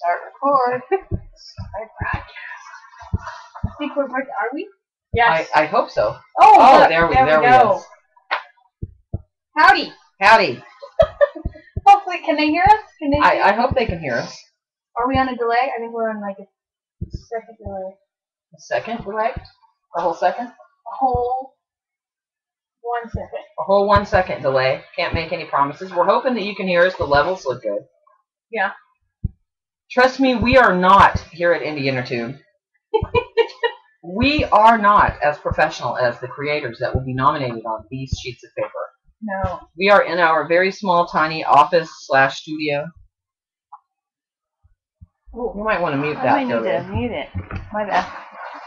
Start record. Start broadcast. I think we're ready. Are we? Yes. I hope so. Oh, look, there we go. Howdy. Howdy. Hopefully, can they hear us? Can they? I hope they can hear us. Are we on a delay? I think we're on like a second delay. A second delay? A whole second? A whole 1 second. A whole 1 second delay. Can't make any promises. We're hoping that you can hear us. The levels look good. Yeah. Trust me, we are not here at Indie Intertube. We are not as professional as the creators that will be nominated on these sheets of paper. No. We are in our very small, tiny office/studio. Ooh. You might want to mute that. I might need to mute it. My bad.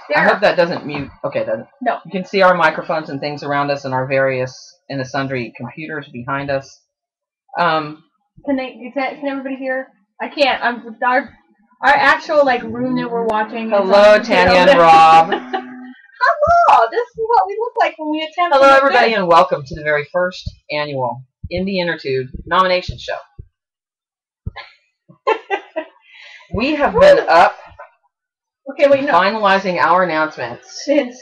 There. I hope that doesn't mute. Okay, doesn't. No. You can see our microphones and things around us and our various and sundry computers behind us. Can everybody hear? I can't. Our actual room that we're watching. Hello, Tanya and Rob. Hello. This is what we look like when we attempt. Hello, everybody, and welcome to the very first annual Indie Intertube nomination show. We have been up. Okay, wait, no. Finalizing our announcements Since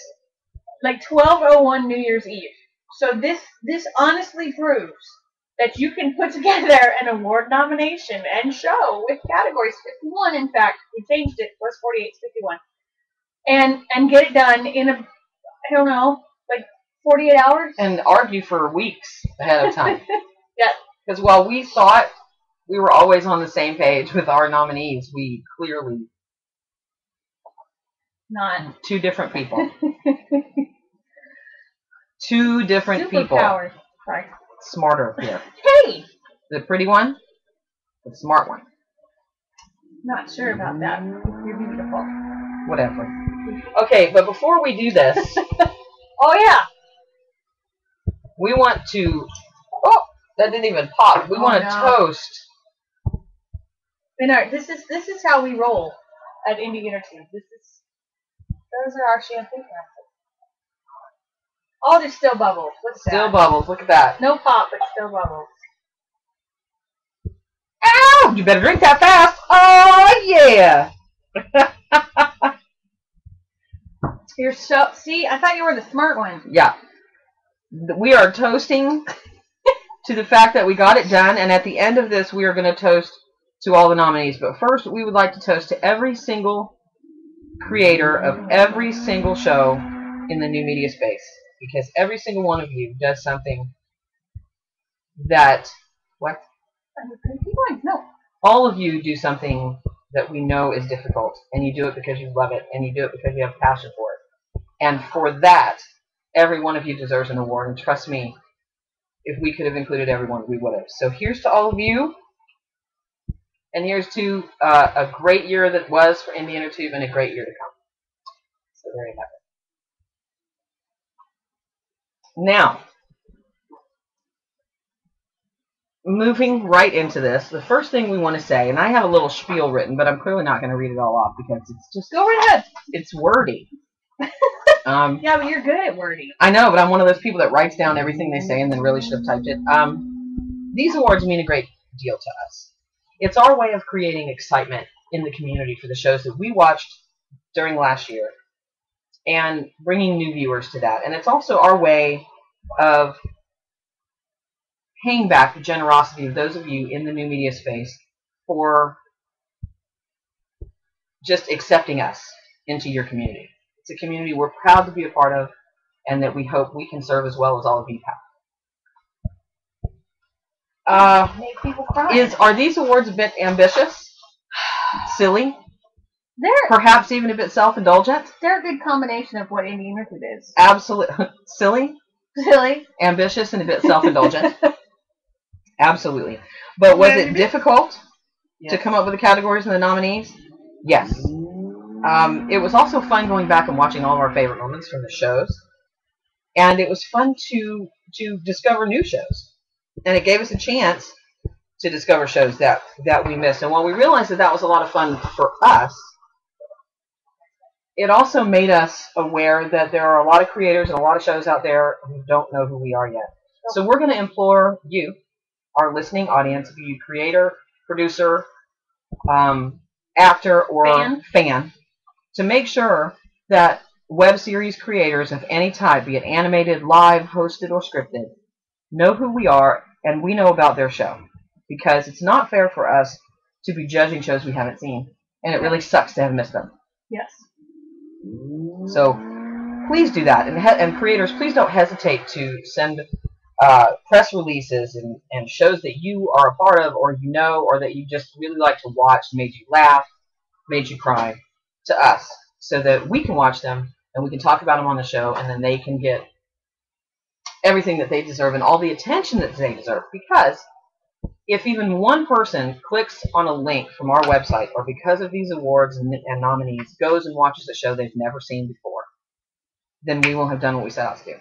12:01 New Year's Eve. So this honestly proves that you can put together an award nomination and show with categories 51. In fact, we changed it. It was 48, it's 51, and get it done in I don't know, 48 hours. And argue for weeks ahead of time. Yeah. Because while we thought we were always on the same page with our nominees, we clearly. Not. Two different people. Two different people. Superpowers. Sorry. Smarter here. Hey! The pretty one, the smart one. Not sure about that. You're beautiful. Whatever. Okay, but before we do this. Oh, yeah. We want to. Oh, that didn't even pop. We want to toast. This is how we roll at Indie Intertube. Those are our champagne glasses. Oh, there's still bubbles. What's that? Still bubbles. Look at that. No pop, but still bubbles. Ow! You better drink that fast. Oh, yeah. You're so... See, I thought you were the smart one. Yeah. We are toasting to the fact that we got it done, and at the end of this, we are going to toast to all the nominees. But first, we would like to toast to every single creator of every single show in the new media space, because every single one of you does something that No. All of you do something that we know is difficult, and you do it because you love it, and you do it because you have passion for it, and for that, every one of you deserves an award. And trust me, if we could have included everyone, we would have. So here's to all of you. And here's to a great year that was for Indie Intertube and a great year to come. So there you have it. Now, moving right into this, the first thing we want to say, and I have a little spiel written, but I'm clearly not going to read it all off because it's just... Go right ahead. It's wordy. Yeah, but you're good at wordy. I know, but I'm one of those people that writes down everything they say and then really should have typed it. These awards mean a great deal to us. It's our way of creating excitement in the community for the shows that we watched during last year and bringing new viewers to that. And it's also our way of paying back the generosity of those of you in the new media space for just accepting us into your community. It's a community we're proud to be a part of and that we hope we can serve as well as all of you have. Make people cry. Are these awards a bit ambitious? Silly? Perhaps even a bit self-indulgent? They're a good combination of what Indie Intertube is. Absolutely. Silly? Silly. Ambitious and a bit self-indulgent? Absolutely. But was it difficult to come up with the categories and the nominees? Yes. It was also fun going back and watching all of our favorite moments from the shows. And it was fun to discover new shows. And it gave us a chance to discover shows that we missed. And while we realized that was a lot of fun for us, it also made us aware that there are a lot of creators and a lot of shows out there who don't know who we are yet. So we're going to implore you, our listening audience, be you creator, producer, actor or fan to make sure that web series creators of any type, be it animated, live, hosted, or scripted, know who we are and we know about their show. Because it's not fair for us to be judging shows we haven't seen. And it really sucks to have missed them. Yes. So please do that. And creators, please don't hesitate to send press releases and shows that you are a part of or you know or that you just really like to watch, made you laugh, made you cry, to us so that we can watch them and we can talk about them on the show and then they can get everything that they deserve and all the attention that they deserve. Because if even one person clicks on a link from our website or because of these awards and nominees goes and watches a show they've never seen before, then we will have done what we set out to do.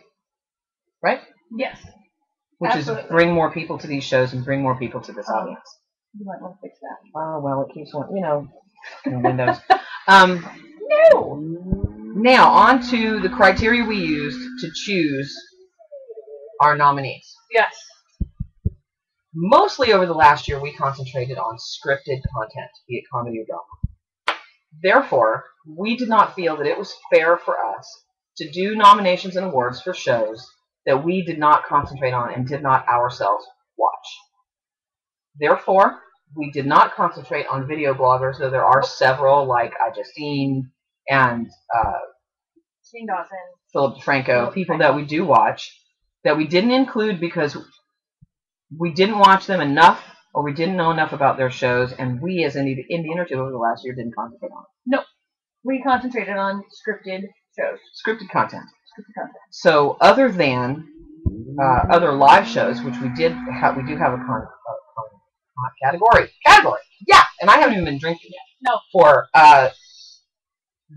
Right? Yes. Which Absolutely. Is bring more people to these shows and bring more people to this audience. You might want to fix that. Oh, well, it keeps on, Windows. No! Now, on to the criteria we used to choose our nominees. Yes. Mostly over the last year, we concentrated on scripted content, be it comedy or drama. Therefore, we did not feel that it was fair for us to do nominations and awards for shows that we did not concentrate on and did not ourselves watch. Therefore, we did not concentrate on video bloggers, though there are several like Justine and Shane Dawson, Philip DeFranco, people that we do watch, that we didn't include because we didn't watch them enough or we didn't know enough about their shows, and we as Indie Intertube over the last year didn't concentrate on it. No, we concentrated on scripted shows. Scripted content. So other than other live shows, which we do have a category. Yeah, and I haven't even been drinking yet. No. For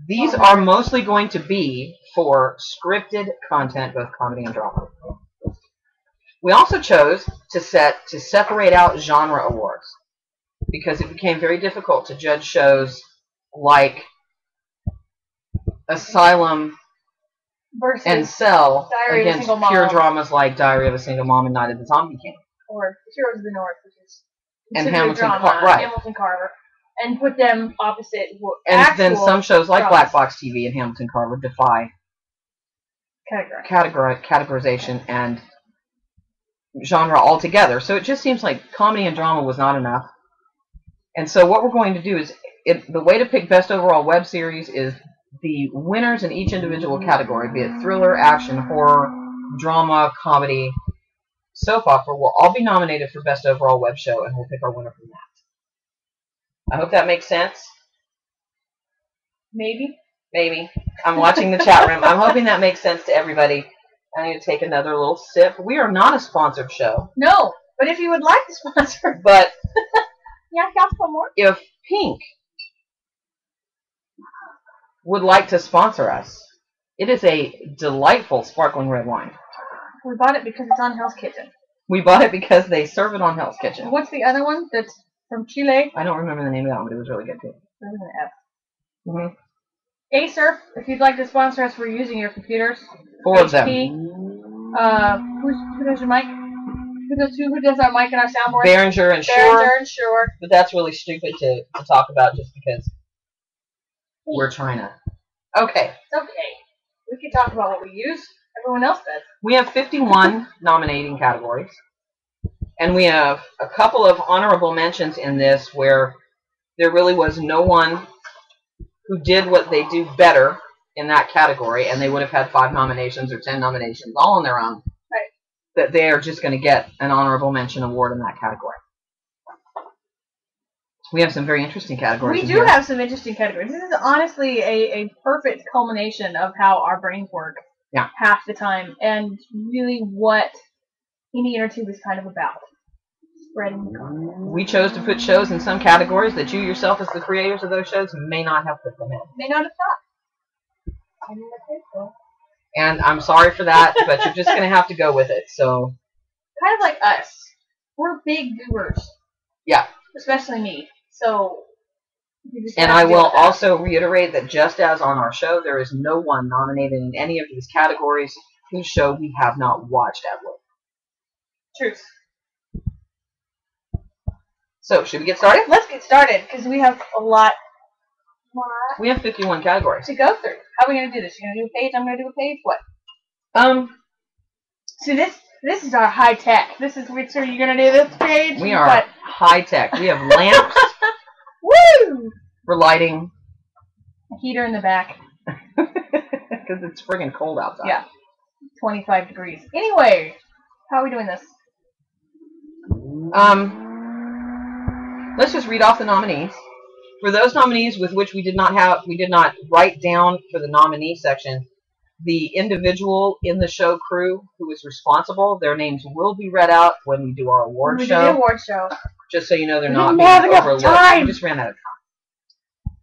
these are mostly going to be for scripted content, both comedy and drama. We also chose to separate out genre awards because it became very difficult to judge shows like Asylum versus and Cell Diary against of a pure Mom. Dramas like Diary of a Single Mom and Night of the Zombie King. Or Heroes of the North, which is and Hamilton Carver, and put them opposite. And then some shows like Black Box TV and Hamilton Carver defy categorization and genre altogether. So it just seems like comedy and drama was not enough. And so what we're going to do is, the way to pick best overall web series is the winners in each individual category, be it thriller, action, horror, drama, comedy, soap opera, will all be nominated for best overall web show, and we'll pick our winner from that. I hope that makes sense. Maybe. I'm watching the chat room. I'm hoping that makes sense to everybody. I need to take another little sip. We are not a sponsored show. No, but if you would like to sponsor. But yeah, got some more. If Pink would like to sponsor us, it is a delightful sparkling red wine. We bought it because it's on Hell's Kitchen. We bought it because they serve it on Hell's Kitchen. What's the other one that's from Chile? I don't remember the name of that one, but it was really good too. There's an F. Mm-hmm. Acer, if you'd like to sponsor us, we're using your computers. 4 of them. Who does your mic? Who does our mic and our soundboard? Behringer and Shure. But that's really stupid to talk about just because we're trying to. Okay. It's okay. We can talk about what we use. Everyone else does. We have 51 nominating categories. And we have a couple of honorable mentions in this where there really was no one who did what they do better in that category, and they would have had 5 nominations or 10 nominations all on their own. Right. That they are just going to get an honorable mention award in that category. We have some very interesting categories. We do have some interesting categories. This is honestly a perfect culmination of how our brains work half the time, and really what Indie Intertube is kind of about. Spreading content. We chose to put shows in some categories that you yourself, as the creators of those shows, may not have put them in. May not have thought. I mean, that's so. And I'm sorry for that, but you're just going to have to go with it. So, kind of like us. We're big doers. Yeah. Especially me. So, and I will also reiterate that just as on our show, there is no one nominated in any of these categories whose show we have not watched at will. Truth. So, should we get started? Let's get started, because we have a lot What? We have 51 categories to go through. How are we going to do this? You're going to do a page? I'm going to do a page? What? See, this is our high tech. This is which are you going to do this page? We are high tech. We have lamps. Woo! For lighting. A heater in the back. Because it's friggin' cold outside. Yeah. 25 degrees. Anyway, how are we doing this? Let's just read off the nominees. For those nominees with which we did not write down for the nominee section, the individual in the show crew who is responsible, their names will be read out when we do our award show. We do the award show. Just so you know they're not being overlooked. We just ran out of time.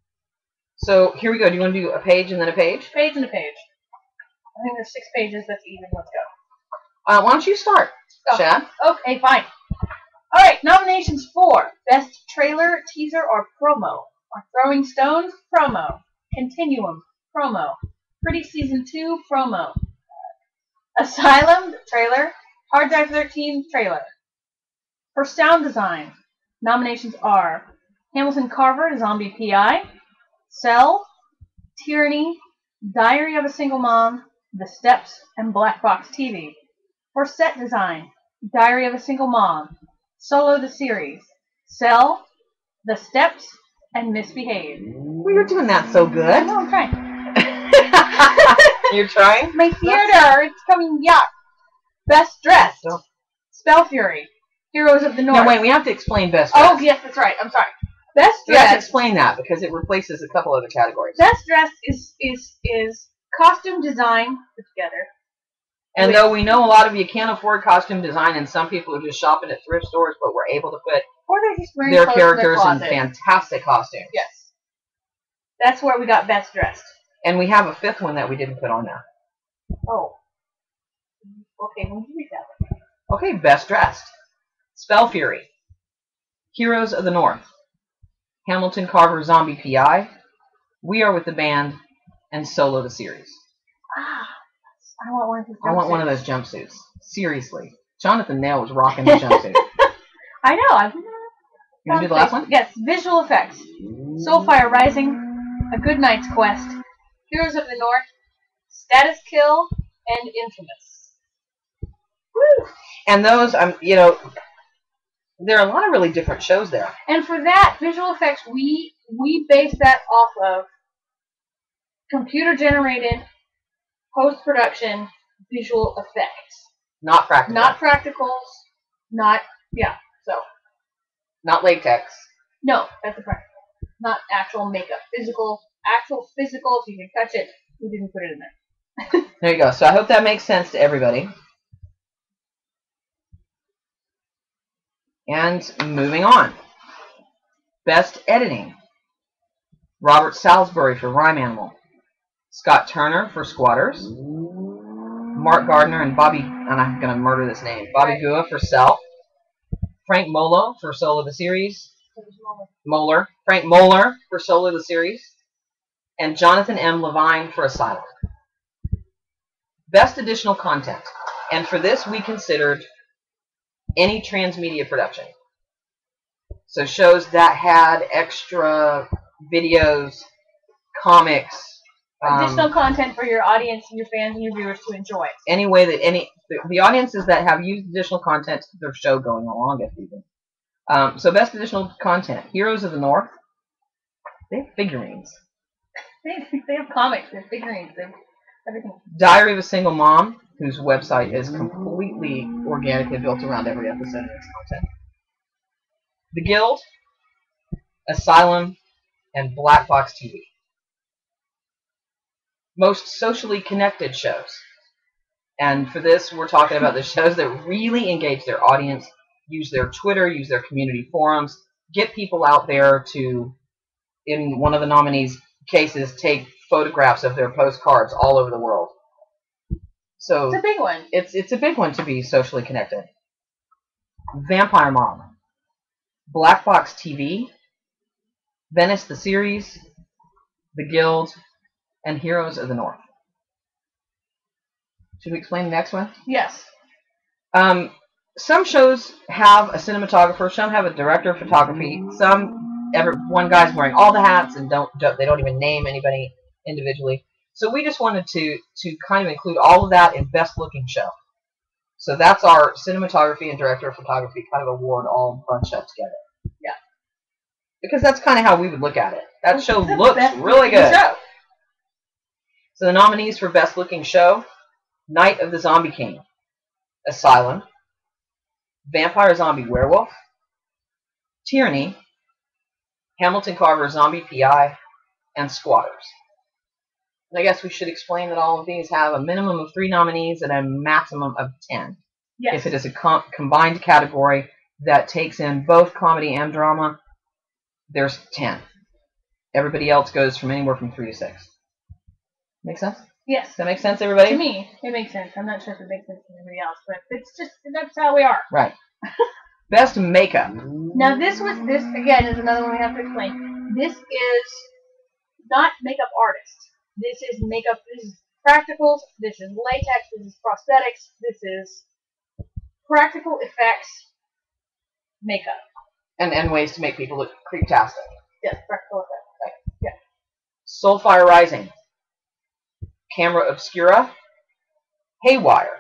So here we go. Do you want to do a page and then a page? Page and a page. I think there's 6 pages. That's even. Let's go. Why don't you start, Shad? Okay, fine. All right, nominations for Best Trailer, Teaser, or Promo are Throwing Stones, Promo, Continuum, Promo, Pretty Season 2, Promo, Asylum, Trailer, Hard Drive 13, Trailer. For Sound Design, nominations are Hamilton Carver, Zombie P.I., Cell, Tyranny, Diary of a Single Mom, The Steps, and Black Box TV. For Set Design, Diary of a Single Mom, Solo the Series, Cell, The Steps, and Misbehave. Well, you're doing that so good. I know, I'm trying. You're trying? My theater, it's coming yuck. Best Dressed, Spell Fury, Heroes of the North. No, wait, we have to explain Best Dressed. Oh, yes, that's right. I'm sorry. Best Dressed. We have to explain that because it replaces a couple other categories. Best Dressed is costume design put together. And though we know a lot of you can't afford costume design, and some people are just shopping at thrift stores, but we're able to put their characters in fantastic costumes. Yes. That's where we got Best Dressed. And we have a 5th one that we didn't put on there. Oh. Okay, we'll read that one. Okay, Best Dressed. Spell Fury. Heroes of the North. Hamilton Carver Zombie P.I. We Are With the Band. And Solo the Series. I want one of those jumpsuits. I want one of those jumpsuits. Seriously. Jonathan Nail was rocking the jumpsuit. I know. You want to do the last one? Yes. Visual effects. Soulfire Rising, A Good Night's Quest, Heroes of the North, Status Kill, and Infamous. Woo! And those, there are a lot of really different shows there. And for that, visual effects, we base that off of computer-generated post-production visual effects. Not practical. Not practicals. Not latex. No, that's a practical. Not actual makeup. Actual physical, if you can touch it, we didn't put it in there. There you go. So I hope that makes sense to everybody. And moving on. Best Editing. Robert Salisbury for Rhyme Animal. Scott Turner for Squatters. Mark Gardner and Bobby, and I'm going to murder this name, Bobby Gua for Self. Frank Molo for Solo the Series. Frank Moeller for Solo the Series. And Jonathan M. Levine for Asylum. Best Additional Content. And for this we considered any transmedia production. So shows that had extra videos, comics, additional content for your audience and your fans and your viewers to enjoy. Any way that the audiences that have used additional content to their show going along, if even. So best additional content: Heroes of the North. They have figurines. They have comics. They have figurines. They have everything. Diary of a Single Mom, whose website is completely organically built around every episode of its content. The Guild, Asylum, and Black Box TV. Most socially connected shows. And for this, we're talking about the shows that really engage their audience, use their Twitter, use their community forums, get people out there to, in one of the nominees' cases, take photographs of their postcards all over the world. So it's a big one. It's a big one to be socially connected. Vampire Mom, Black Box TV, Venice the Series, The Guild, and Heroes of the North. Should we explain the next one? Yes. Some shows have a cinematographer, some have a director of photography, some one guy's wearing all the hats and they don't even name anybody individually. So we just wanted to kind of include all of that in best looking show. So that's our cinematography and director of photography kind of award all bunched up together. Yeah. Because that's kind of how we would look at it. That show looks really good. Show. So the nominees for best looking show: Night of the Zombie King, Asylum, Vampire Zombie Werewolf, Tyranny, Hamilton Carver Zombie PI, and Squatters. And I guess we should explain that all of these have a minimum of 3 nominees and a maximum of 10. Yes. If it is a combined category that takes in both comedy and drama, there's 10. Everybody else goes from anywhere from 3 to 6. Make sense? Yes. Does that make sense, everybody? To me, it makes sense. I'm not sure if it makes sense to anybody else, but that's how we are. Right. Best makeup. Now this again is another one we have to explain. This is not makeup artists. This is makeup. This is practicals. This is latex. This is prosthetics. This is practical effects makeup. And ways to make people look creeptastic. Yes, practical effects. Right. Yeah. Soulfire Rising, Camera Obscura, Haywire,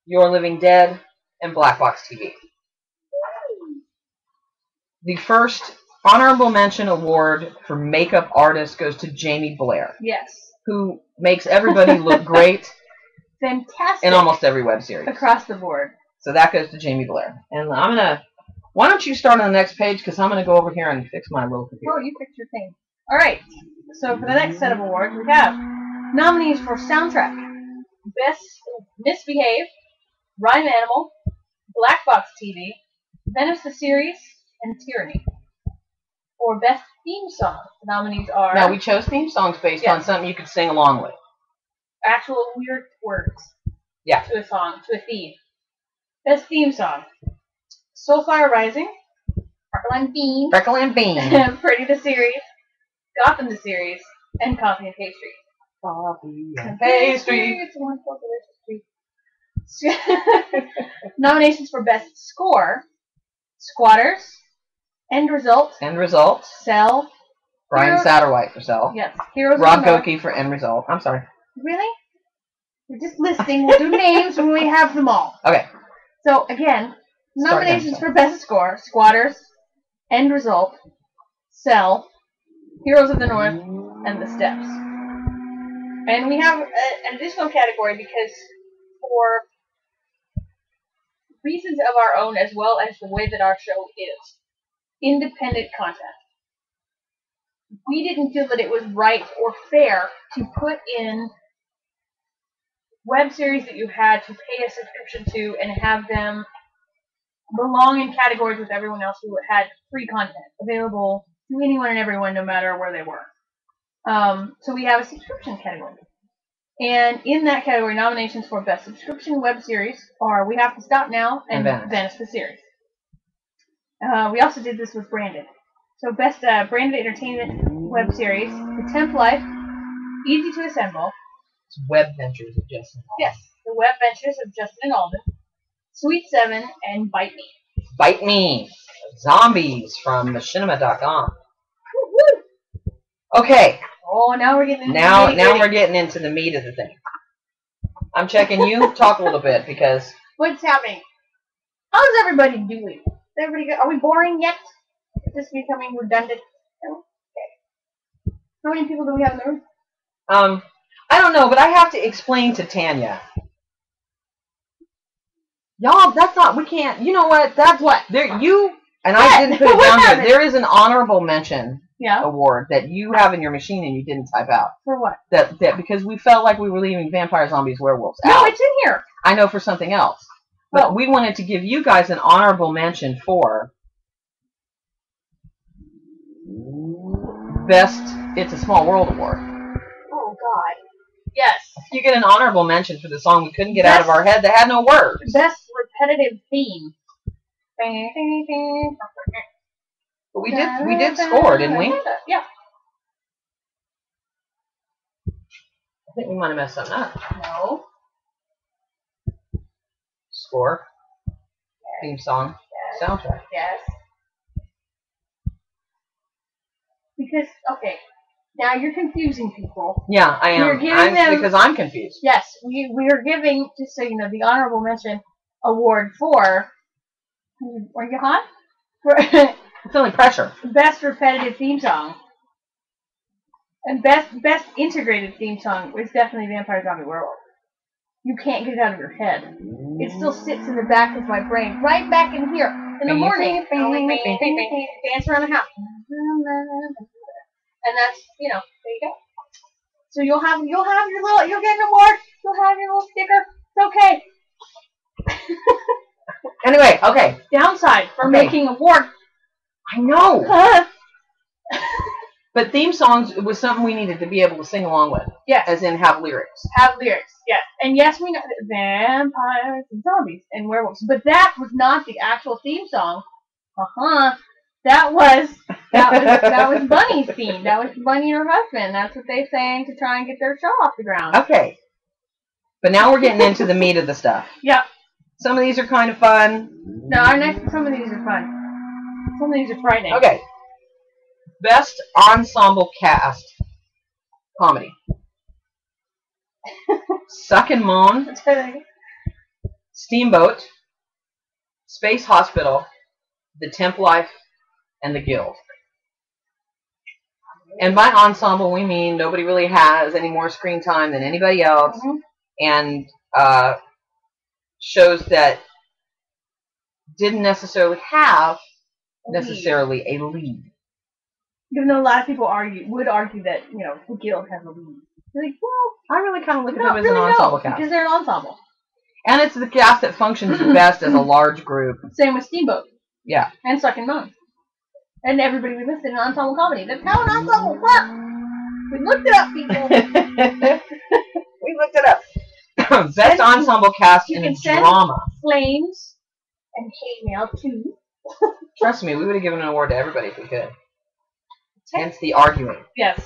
Your Living Dead, and Black Box TV. The first honorable mention award for makeup artist goes to Jamie Blair. Yes. Who makes everybody look great. Fantastic. In almost every web series. Across the board. So that goes to Jamie Blair. And why don't you start on the next page, because I'm going to go over here and fix my little computer. Oh, you fixed your thing. All right. So for the next set of awards, we have nominees for soundtrack: Best Misbehave, Rhyme Animal, Black Box TV, Venice the Series, and Tyranny. For best theme song, the nominees are... Now, we chose theme songs based on something you could sing along with. Actual weird words. Yeah. To a song, to a theme. Best theme song: Soulfire Rising, Freckle and Bean, Pretty the Series, Gotham the Series, and Coffee and Pastry. Coffee and Pastry. It's a wonderful, delicious treat. Nominations for best score: Squatters, End Result, Cell, Brian Satterwhite for Cell. Yes. Heroes Rob of the North. Goki for End Result. I'm sorry. Really? We're just listing. We'll do names when we have them all. Okay. So again, nominations for best score: Squatters, End Result, Cell, Heroes of the North, and The Steps. And we have an additional category because for reasons of our own, as well as the way that our show is, independent content. We didn't feel that it was right or fair to put in web series that you had to pay a subscription to and have them belong in categories with everyone else who had free content available to anyone and everyone, no matter where they were. So we have a subscription category. And in that category, nominations for best subscription web series are We Have to Stop Now and Venice the Series. We also did this with Branded. So best branded entertainment web series: The Temp Life, Easy to Assemble. It's Web Ventures of Justin Alden. Yes, The Web Ventures of Justin and Alden. Sweet 7 and Bite Me. Bite Me. Zombies from machinima.com. Okay. Oh, now we're getting into we're getting into the meat of the thing. I'm checking you. Talk a little bit because what's happening? How's everybody doing? Is everybody good? Are we boring yet? Is this becoming redundant? No? Okay. How many people do we have in the room? I don't know, but I have to explain to Tanya. Y'all, that's not. We can't. You know what? That's what. There, you and I didn't put it down there. There is an honorable mention award that you have in your machine and you didn't type out. For what? That because we felt like we were leaving vampire, zombies, werewolves out. No, it's in here. I know for something else, but we wanted to give you guys an honorable mention for best It's a Small World award. Oh God. Yes. You get an honorable mention for the song we couldn't get out of our head that had no words. Best repetitive theme. But we did score, didn't we? Yeah. I think we might have messed something up. No. Score. Yes. Theme song. Yes. Soundtrack. Yes. Because, okay, now you're confusing people. Yeah, I am. We're giving them, because I'm confused. Yes, we are giving, just so you know, the honorable mention award for, are you hot? For I'm feeling pressure. best repetitive theme song. And best integrated theme song was definitely Vampire Zombie Werewolf. You can't get it out of your head. It still sits in the back of my brain, right back in here. In the morning, dance around the house. And that's, you know, there you go. So you'll get an award, you'll have your little sticker. It's okay. Anyway, okay. Downside for making award. I know. But theme songs was something we needed to be able to sing along with. Yes. As in have lyrics. Have lyrics, yes. And yes, we know vampires and zombies and werewolves. But that was not the actual theme song. That was Bunny's theme. That was Bunny and her husband. That's what they sang to try and get their show off the ground. Okay. But now we're getting into the meat of the stuff. Yep. Some of these are kind of fun. No, some of these are fun. Some of these are frightening. Okay. Best ensemble cast comedy. Suck and Moan, Steamboat, Space Hospital, The Temp Life, and The Guild. And by ensemble, we mean nobody really has any more screen time than anybody else, and shows that didn't necessarily have a lead. Even though a lot of people would argue that, you know, The Guild has a lead. They're like, well, I really kind of look at them as an ensemble cast. Because they're an ensemble. And it's the cast that functions best as a large group. Same with Steamboat. Yeah. And Suck and Moan. And everybody we listed in ensemble comedy. That's how an ensemble works. We looked it up, people. We looked it up. Best ensemble cast in a drama. Flames and hate mail too. Trust me, we would have given an award to everybody if we could. Hence the arguing. Yes.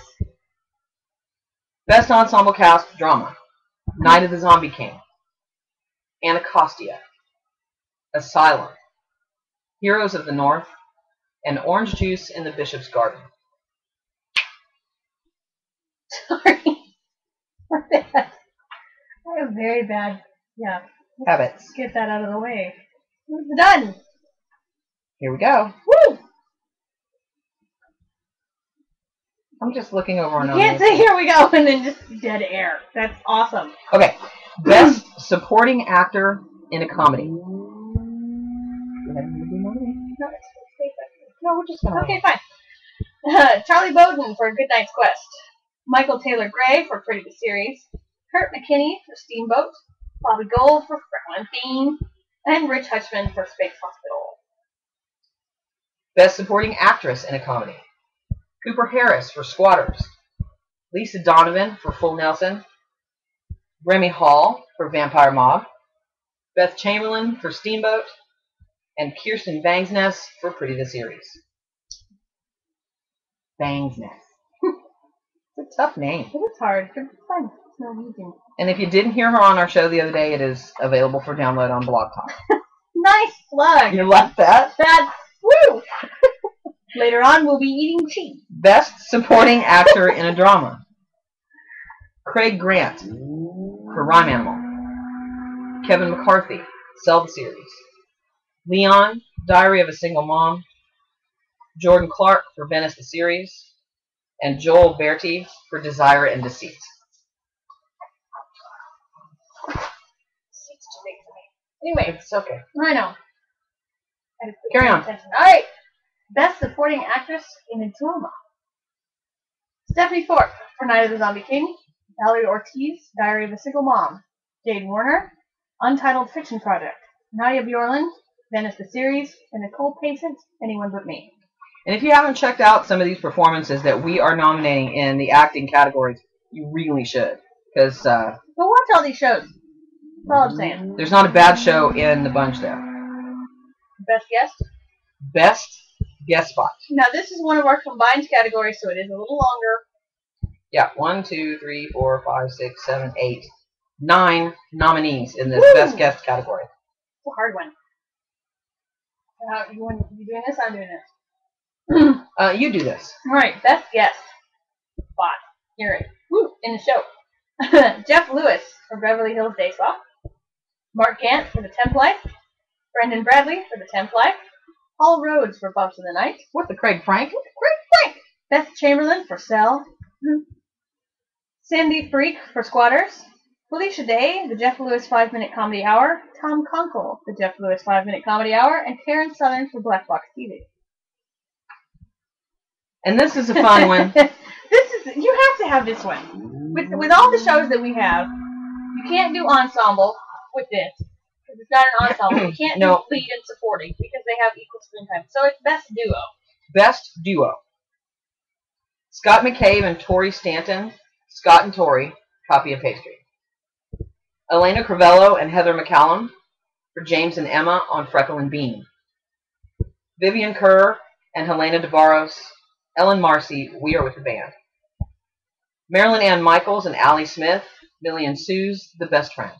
Best ensemble cast drama. Night of the Zombie King. Anacostia. Asylum. Heroes of the North. And Orange Juice in the Bishop's Garden. Sorry. I have very bad, habits. Get that out of the way. It's done. Here we go. Woo! I'm just looking over and over. You can't say "here we go" and then just dead air. That's awesome. Okay. Best supporting actor in a comedy. No, we're just gonna. Okay, fine. Charlie Bowden for A Good Night's Quest. Michael Taylor Gray for Pretty the Series. Kurt McKinney for Steamboat. Bobby Gold for Franklin Bean. And Rich Hutchman for Space Hospital. Best supporting actress in a comedy. Cooper Harris for Squatters. Lisa Donovan for Full Nelson. Remy Hall for Vampire Mob. Beth Chamberlain for Steamboat. And Kirsten Bangsness for Pretty the Series. Bangsness. It's a tough name. It is hard. It's fun. It's not easy. And if you didn't hear her on our show the other day, it is available for download on Blog Talk. Nice plug. You like that? That's woo. Later on, we'll be eating cheese. Best supporting actor in a drama. Craig Grant for Rhyme Animal. Kevin McCarthy, Sell the Series. Leon, Diary of a Single Mom. Jordan Clark for Venice the Series. And Joel Berti for Desire and Deceit. Deceit's too big for me. Anyway, it's okay. I know. Carry on. Alright. Best supporting actress in a drama. Stephanie Thorpe for Night of the Zombie King. Valerie Ortiz, Diary of a Single Mom. Jade Warner, Untitled Fiction Project. Nadia Bjorlund, Venice the Series. And Nicole Payson, Anyone But Me. And if you haven't checked out some of these performances that we are nominating in the acting categories, you really should. Because go watch all these shows. That's all I'm saying. There's not a bad show in the bunch there. Best guest? Best guest spot. Now this is one of our combined categories, so it is a little longer. Yeah, 1, 2, 3, 4, 5, 6, 7, 8, 9 nominees in this best guest category. It's a hard one. You doing this? I'm doing this. You do this. Right, best guest spot. You're right. Woo, in the show. Jeff Lewis for Beverly Hills Day Spa. Mark Gant for The Temp Life. Brendan Bradley for The Temp Life. Paul Rhodes for Buffs of the Night. What, the Craig Frank? Craig Frank. Beth Chamberlain for Cell. Sandy Freak for Squatters. Felicia Day, The Jeff Lewis 5-Minute Comedy Hour. Tom Conkle, The Jeff Lewis 5-Minute Comedy Hour. And Karen Southern for Black Box TV. And this is a fun one. You have to have this one. With all the shows that we have, you can't do ensemble with this. Because it's not an ensemble. You can't do lead and supporting because they have equal screen time. So it's best duo. Best duo. Scott McCabe and Tori Stanton. Scott and Tori, copy and pastry. Elena Crivello and Heather McCallum for James and Emma on Freckle and Bean. Vivian Kerr and Helena DeBarros. Ellen Marcy, We Are With the Band. Marilyn Ann Michaels and Allie Smith, Millie and Sue's The Best Friend.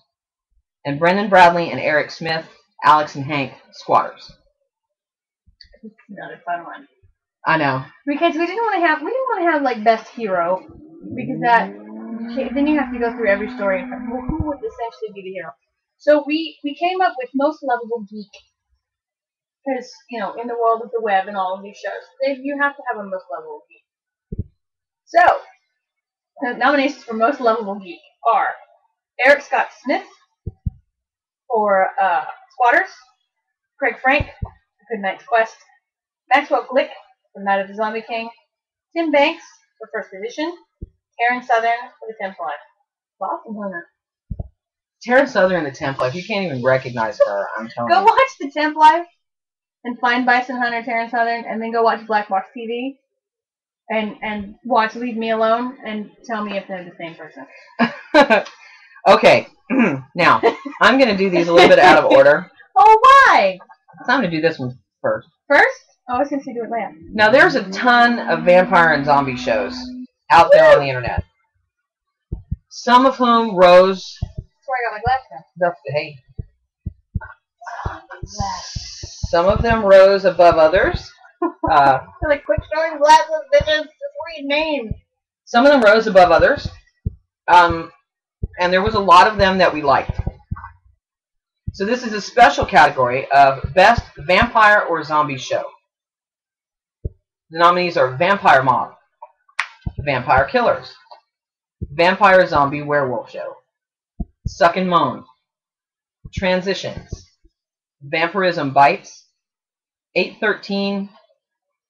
And Brendan Bradley and Eric Smith, Alex and Hank, Squatters. Another fun one. I know. Because we didn't want to have like best hero, because then you have to go through every story and well, who would essentially be the hero? So we came up with most lovable geek. Because, in the world of the web and all of these shows, you have to have a most lovable geek. So, the nominations for most lovable geek are Eric Scott Smith for Squatters, Craig Frank for Good Night's Quest, Maxwell Glick for Night of the Zombie King, Tim Banks for First Edition, Karen Southern for The Temp Life. Awesome, huh? Karen Southern in The Temp Life. You can't even recognize her, I'm telling you. Go watch The Temp Life. And find Bison Hunter, Terrence Southern, and then go watch Black Box TV, and watch Leave Me Alone, and tell me if they're the same person. Okay, now, I'm going to do these a little bit out of order. Oh, why? I'm going to do this one first. First? Oh, I was going to do it later. Now, there's a ton of vampire and zombie shows out there on the internet. Some of whom rose... That's where I got my glass now. Hey. Some of them rose above others. Like, quit showing glasses, bitches. Just read names. Some of them rose above others. And there was a lot of them that we liked. So this is a special category of Best Vampire or Zombie Show. The nominees are Vampire Mob, Vampire Killers, Vampire Zombie Werewolf Show, Suck and Moan, Transitions, Vampirism Bites, 813,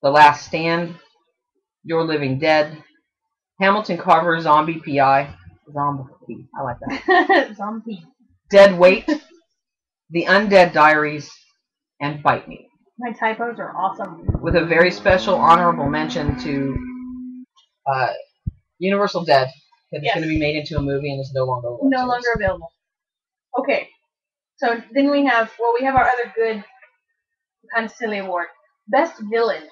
The Last Stand, Your Living Dead, Hamilton Carver Zombie PI, Zombie, I like that. Zombie. Dead Weight, The Undead Diaries, and Bite Me. My typos are awesome. With a very special honorable mention to Universal Dead, that is going to be made into a movie and is no longer available. No longer available. Okay. So then we have our other good, kind of silly award. Best Villain.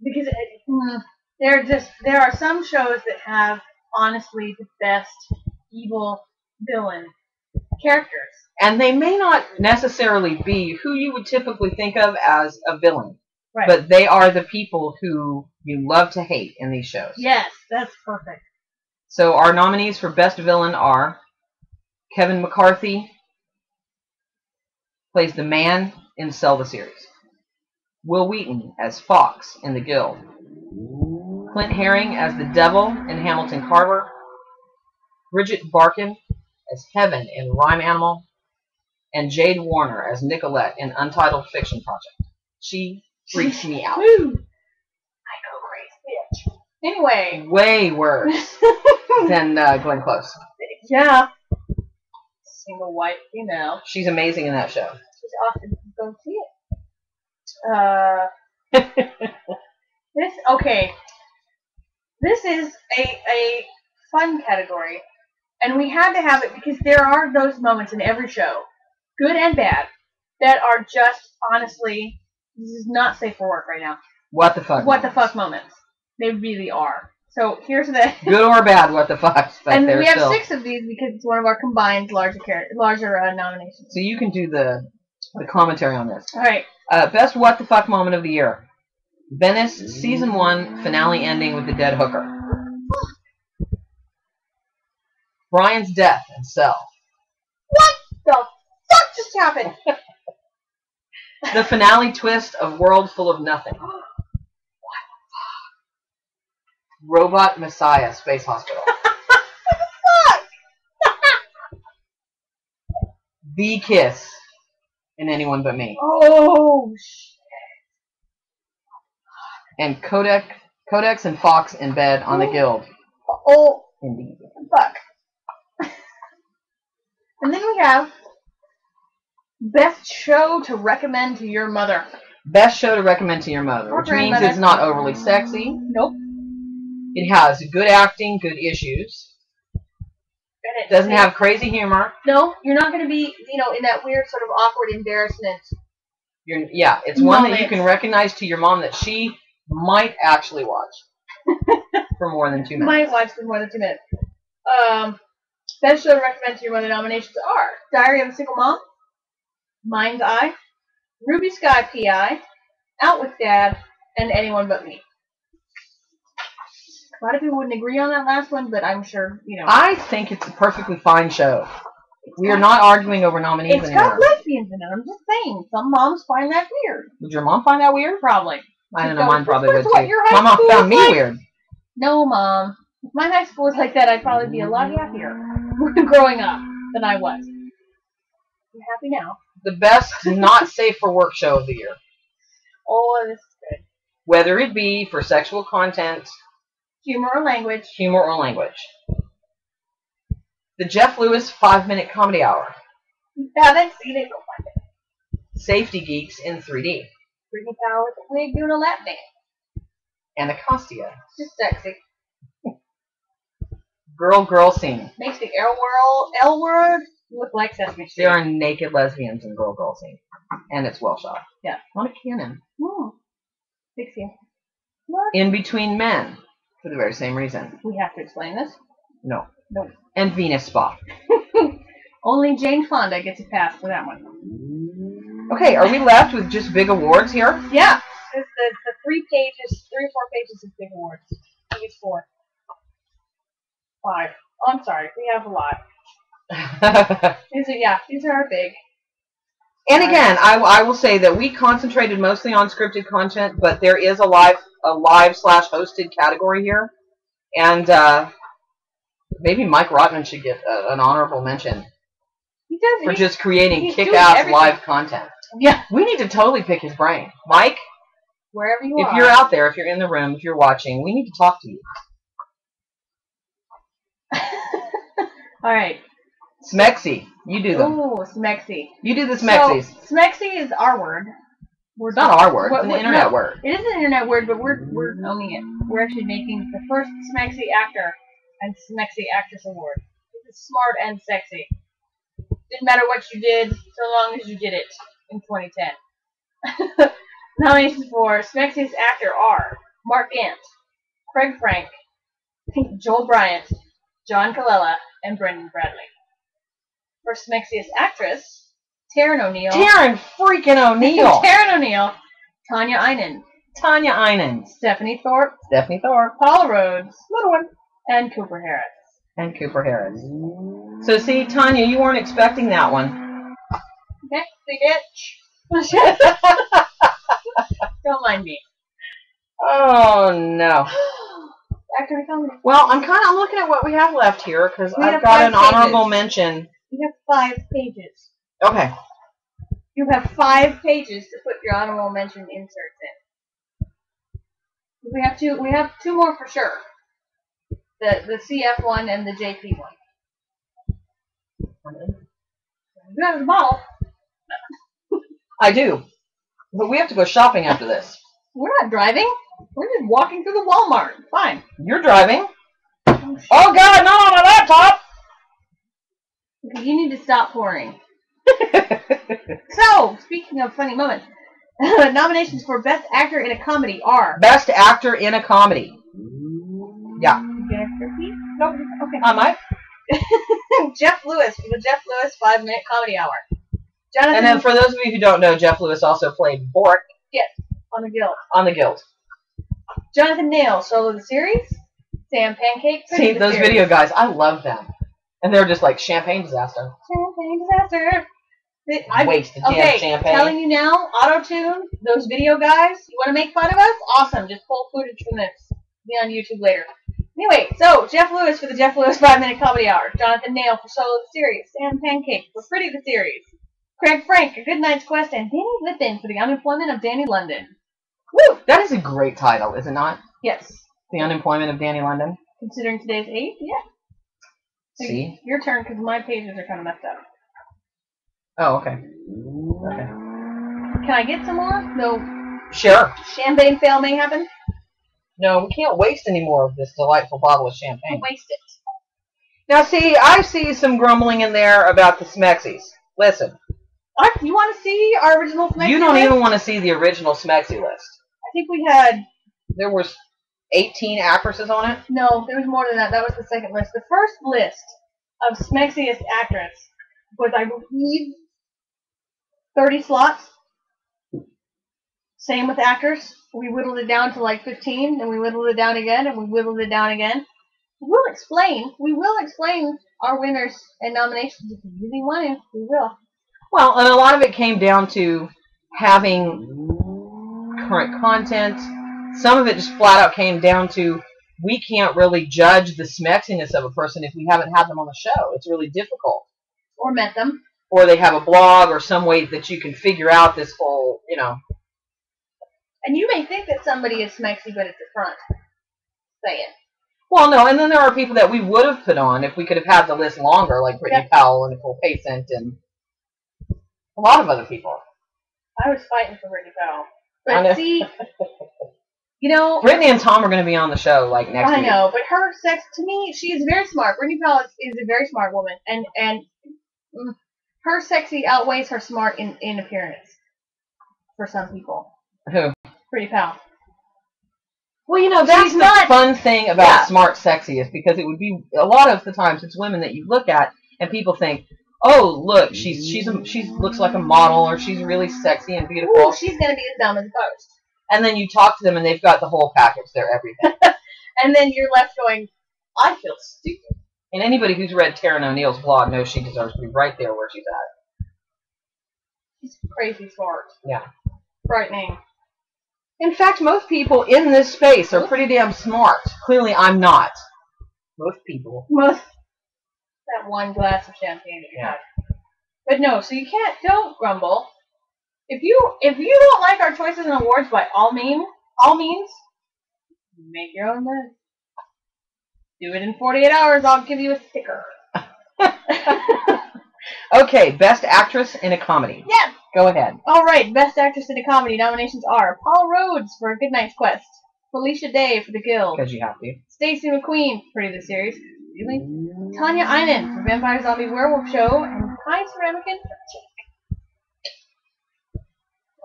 Because there are some shows that have, honestly, the best evil villain characters. And they may not necessarily be who you would typically think of as a villain. Right. But they are the people who you love to hate in these shows. Yes, that's perfect. So our nominees for Best Villain are Kevin McCarthy, plays the Man in Sell the Series. Will Wheaton as Fox in The Guild. Clint Herring as the Devil in Hamilton Carver. Bridget Barkin as Heaven in Rhyme Animal. And Jade Warner as Nicolette in Untitled Fiction Project. She freaks me out. Woo. I go crazy, bitch. Anyway. Way worse than Glenn Close. Yeah. Single white female. She's amazing in that show. She's awesome. Go see it. This is a fun category, and we had to have it because there are those moments in every show, good and bad, that are just honestly, this is not safe for work right now. What the fuck? What the fuck moments? They really are. So here's the good or bad. What the fuck? And we have 6 of these because it's one of our combined larger nominations. So you can do the commentary on this. All right. Best what the fuck moment of the year. Venice season 1 finale ending with the dead hooker. Brian's death in Cell. What the fuck just happened? The finale twist of World Full of Nothing. Robot Messiah Space Hospital. The kiss in Anyone But Me. Oh shit. And Codex and Fox in bed on the Guild. Oh, Indeed. fuck. And then we have best show to recommend to your mother. Best show to recommend to your mother, Or which means grandmother. it's not overly sexy. Nope. It has good acting, good issues. And it Doesn't have crazy humor. No, you're not going to be, in that weird sort of awkward embarrassment. It's one that you can recognize to your mom that she might actually watch for more than 2 minutes. Might watch for more than 2 minutes. Best show to recommend to your mother nominations are Diary of a Single Mom, Mind's Eye, Ruby Sky P.I., Out with Dad, and Anyone But Me. A lot of people wouldn't agree on that last one, but I'm sure, I think it's a perfectly fine show. We are not arguing over nominees It's anymore. got lesbians in it. I'm just saying. Some moms find that weird. Would your mom find that weird? Probably. I don't know. Mine probably would What, too. your high My mom school found me was like? weird. No, Mom. If my high school was like that, I'd probably be a lot happier growing up than I was. I'm happy now. The best not safe for work show of the year. Oh, this is good. Whether it be for sexual content, Humor or language. The Jeff Lewis 5-minute comedy hour. Haven't seen it. Go find it. Safety Geeks in 3D. Britney Power with a wig doing a lap dance. Anacostia. Just sexy. Girl scene. Makes the L word look like Sesame Street. There are naked lesbians in girl scene. And it's well shot. Yeah. On a cannon. Big scene. In Between Men. For the very same reason. We have to explain this. No. Nope. And Venus Spa. Only Jane Fonda gets a pass for that one. Okay, are we left with just big awards here? Yeah. There's the 3 or 4 pages of big awards. I think it's 4. 5. Oh, I'm sorry. We have a lot. These are our big. And again, I will say that we concentrated mostly on scripted content, but there is a live/hosted category here. And maybe Mike Rotman should get an honorable mention for just creating kick-ass live content. Yeah. We need to totally pick his brain. Mike, wherever you are. If you're out there, if you're in the room, if you're watching, we need to talk to you. All right. Smexy. You do them. Ooh, Smexy. You do the Smexies. So, Smexy is our word. It's not our word. It's an internet word. It is an internet word, but we're owning it. We're actually making the first Smexy actor and Smexy actress award. This is smart and sexy. Didn't matter what you did, so long as you did it in 2010. Nominations for Smexiest actor are Mark Gant, Craig Frank, Joel Bryant, John Colella, and Brendan Bradley. For Smexiest actress, Taryn O'Neill. Taryn freaking O'Neill. Taryn O'Neill, Tanya Eynon, Stephanie Thorpe, Paula Rhodes, little one, and Cooper Harris. So see, Tanya, you weren't expecting that one. Okay, big itch. Don't mind me. Oh no. Actor in comedy. Well, I'm looking at what we have left here because We I've have got 5 an honorable pages. mention. You have 5 pages. Okay. You have 5 pages to put your honorable mention inserts in. We have 2 more for sure. The CF one and the JP one. You have the bottle. I do. But we have to go shopping after this. We're not driving. We're just walking through the Walmart. Fine. You're driving. Oh God, not on my laptop! You need to stop pouring. So, speaking of funny moments, nominations for Best Actor in a Comedy are... Best Actor in a Comedy. Yeah. You get extra tea? Nope. Okay. I might. Jeff Lewis for the Jeff Lewis 5-minute comedy hour. Jonathan... And then for those of you who don't know, Jeff Lewis also played Bork. Yes, on the Guild. On the Guild. Jonathan Nail, solo of the series. Sam Pancake, See, those series. video guys, I love them. And they're just like, champagne disaster. Champagne disaster. Wasted damn champagne. Telling you now, auto-tune, those video guys, you want to make fun of us? Awesome, just pull footage from this. Be on YouTube later. Anyway, so Jeff Lewis for the Jeff Lewis 5-Minute Comedy Hour. Jonathan Nail for solo of the series. Sam Pancake for Pretty the series. Craig Frank, A Good Night's Quest, and Danny Lippin for The Unemployment of Danny London. Woo! That is a great title, is it not? Yes. The Unemployment of Danny London. Considering today's 8th, yeah. So See? Your turn, because my pages are kind of messed up. Oh, okay. Okay. Can I get some more? No. Sure. Champagne fail may happen? No, we can't waste any more of this delightful bottle of champagne. Don't waste it. Now, see, I see some grumbling in there about the Smexies. Listen. You want to see our original Smexy You don't list? even want to see the original Smexy list. I think we had... There was 18 actresses on it? No, there was more than that. That was the second list. The first list of Smexiest actress was, I believe, 30 slots. Same with actors. We whittled it down to like 15, and we whittled it down again, and we whittled it down again. We will explain our winners and nominations. If you really want to, we will. Well, and a lot of it came down to having current content. Some of it just flat out came down to we can't really judge the smexiness of a person if we haven't had them on the show. It's really difficult. Or met them. Or they have a blog or some way that you can figure out this whole, you know. And you may think that somebody is smexy, but it's a front. Say it. Well, no, and then there are people that we would have put on if we could have had the list longer, like Brittany Powell and Nicole Pacent and a lot of other people. I was fighting for Brittany Powell. But see, you know... Brittany and Tom are going to be on the show, like, next week. I know, but her sex, to me, she is very smart. Brittany Powell is a very smart woman, and her sexy outweighs her smart in appearance for some people. Who? Brittany Powell. Well, you know, that's the fun thing about smart sexy is because it would be, a lot of the times, it's women that you look at and people think, oh, look, she looks like a model, or she's really sexy and beautiful. Ooh, she's going to be as dumb as a post. And then you talk to them and they've got the whole package. They're everything. And then you're left going, I feel stupid. And anybody who's read Taryn O'Neill's blog knows she deserves to be right there where she's at. She's crazy smart. Yeah. Frightening. In fact, most people in this space are pretty damn smart. Clearly, I'm not. Most people. That one glass of champagne that you had. But no, so you don't grumble. If you don't like our choices and awards, by all means, make your own list. Do it in 48 hours. I'll give you a sticker. Okay, Best Actress in a Comedy. Yes. Go ahead. All right, Best Actress in a Comedy nominations are Paula Rhodes for A Good Night's Quest, Felicia Day for The Guild, Because you have to. Stacey McQueen for Pretty the Series, really? Tanya Aynon for Vampire Zombie Werewolf Show, and Kai Ceramican for Chick.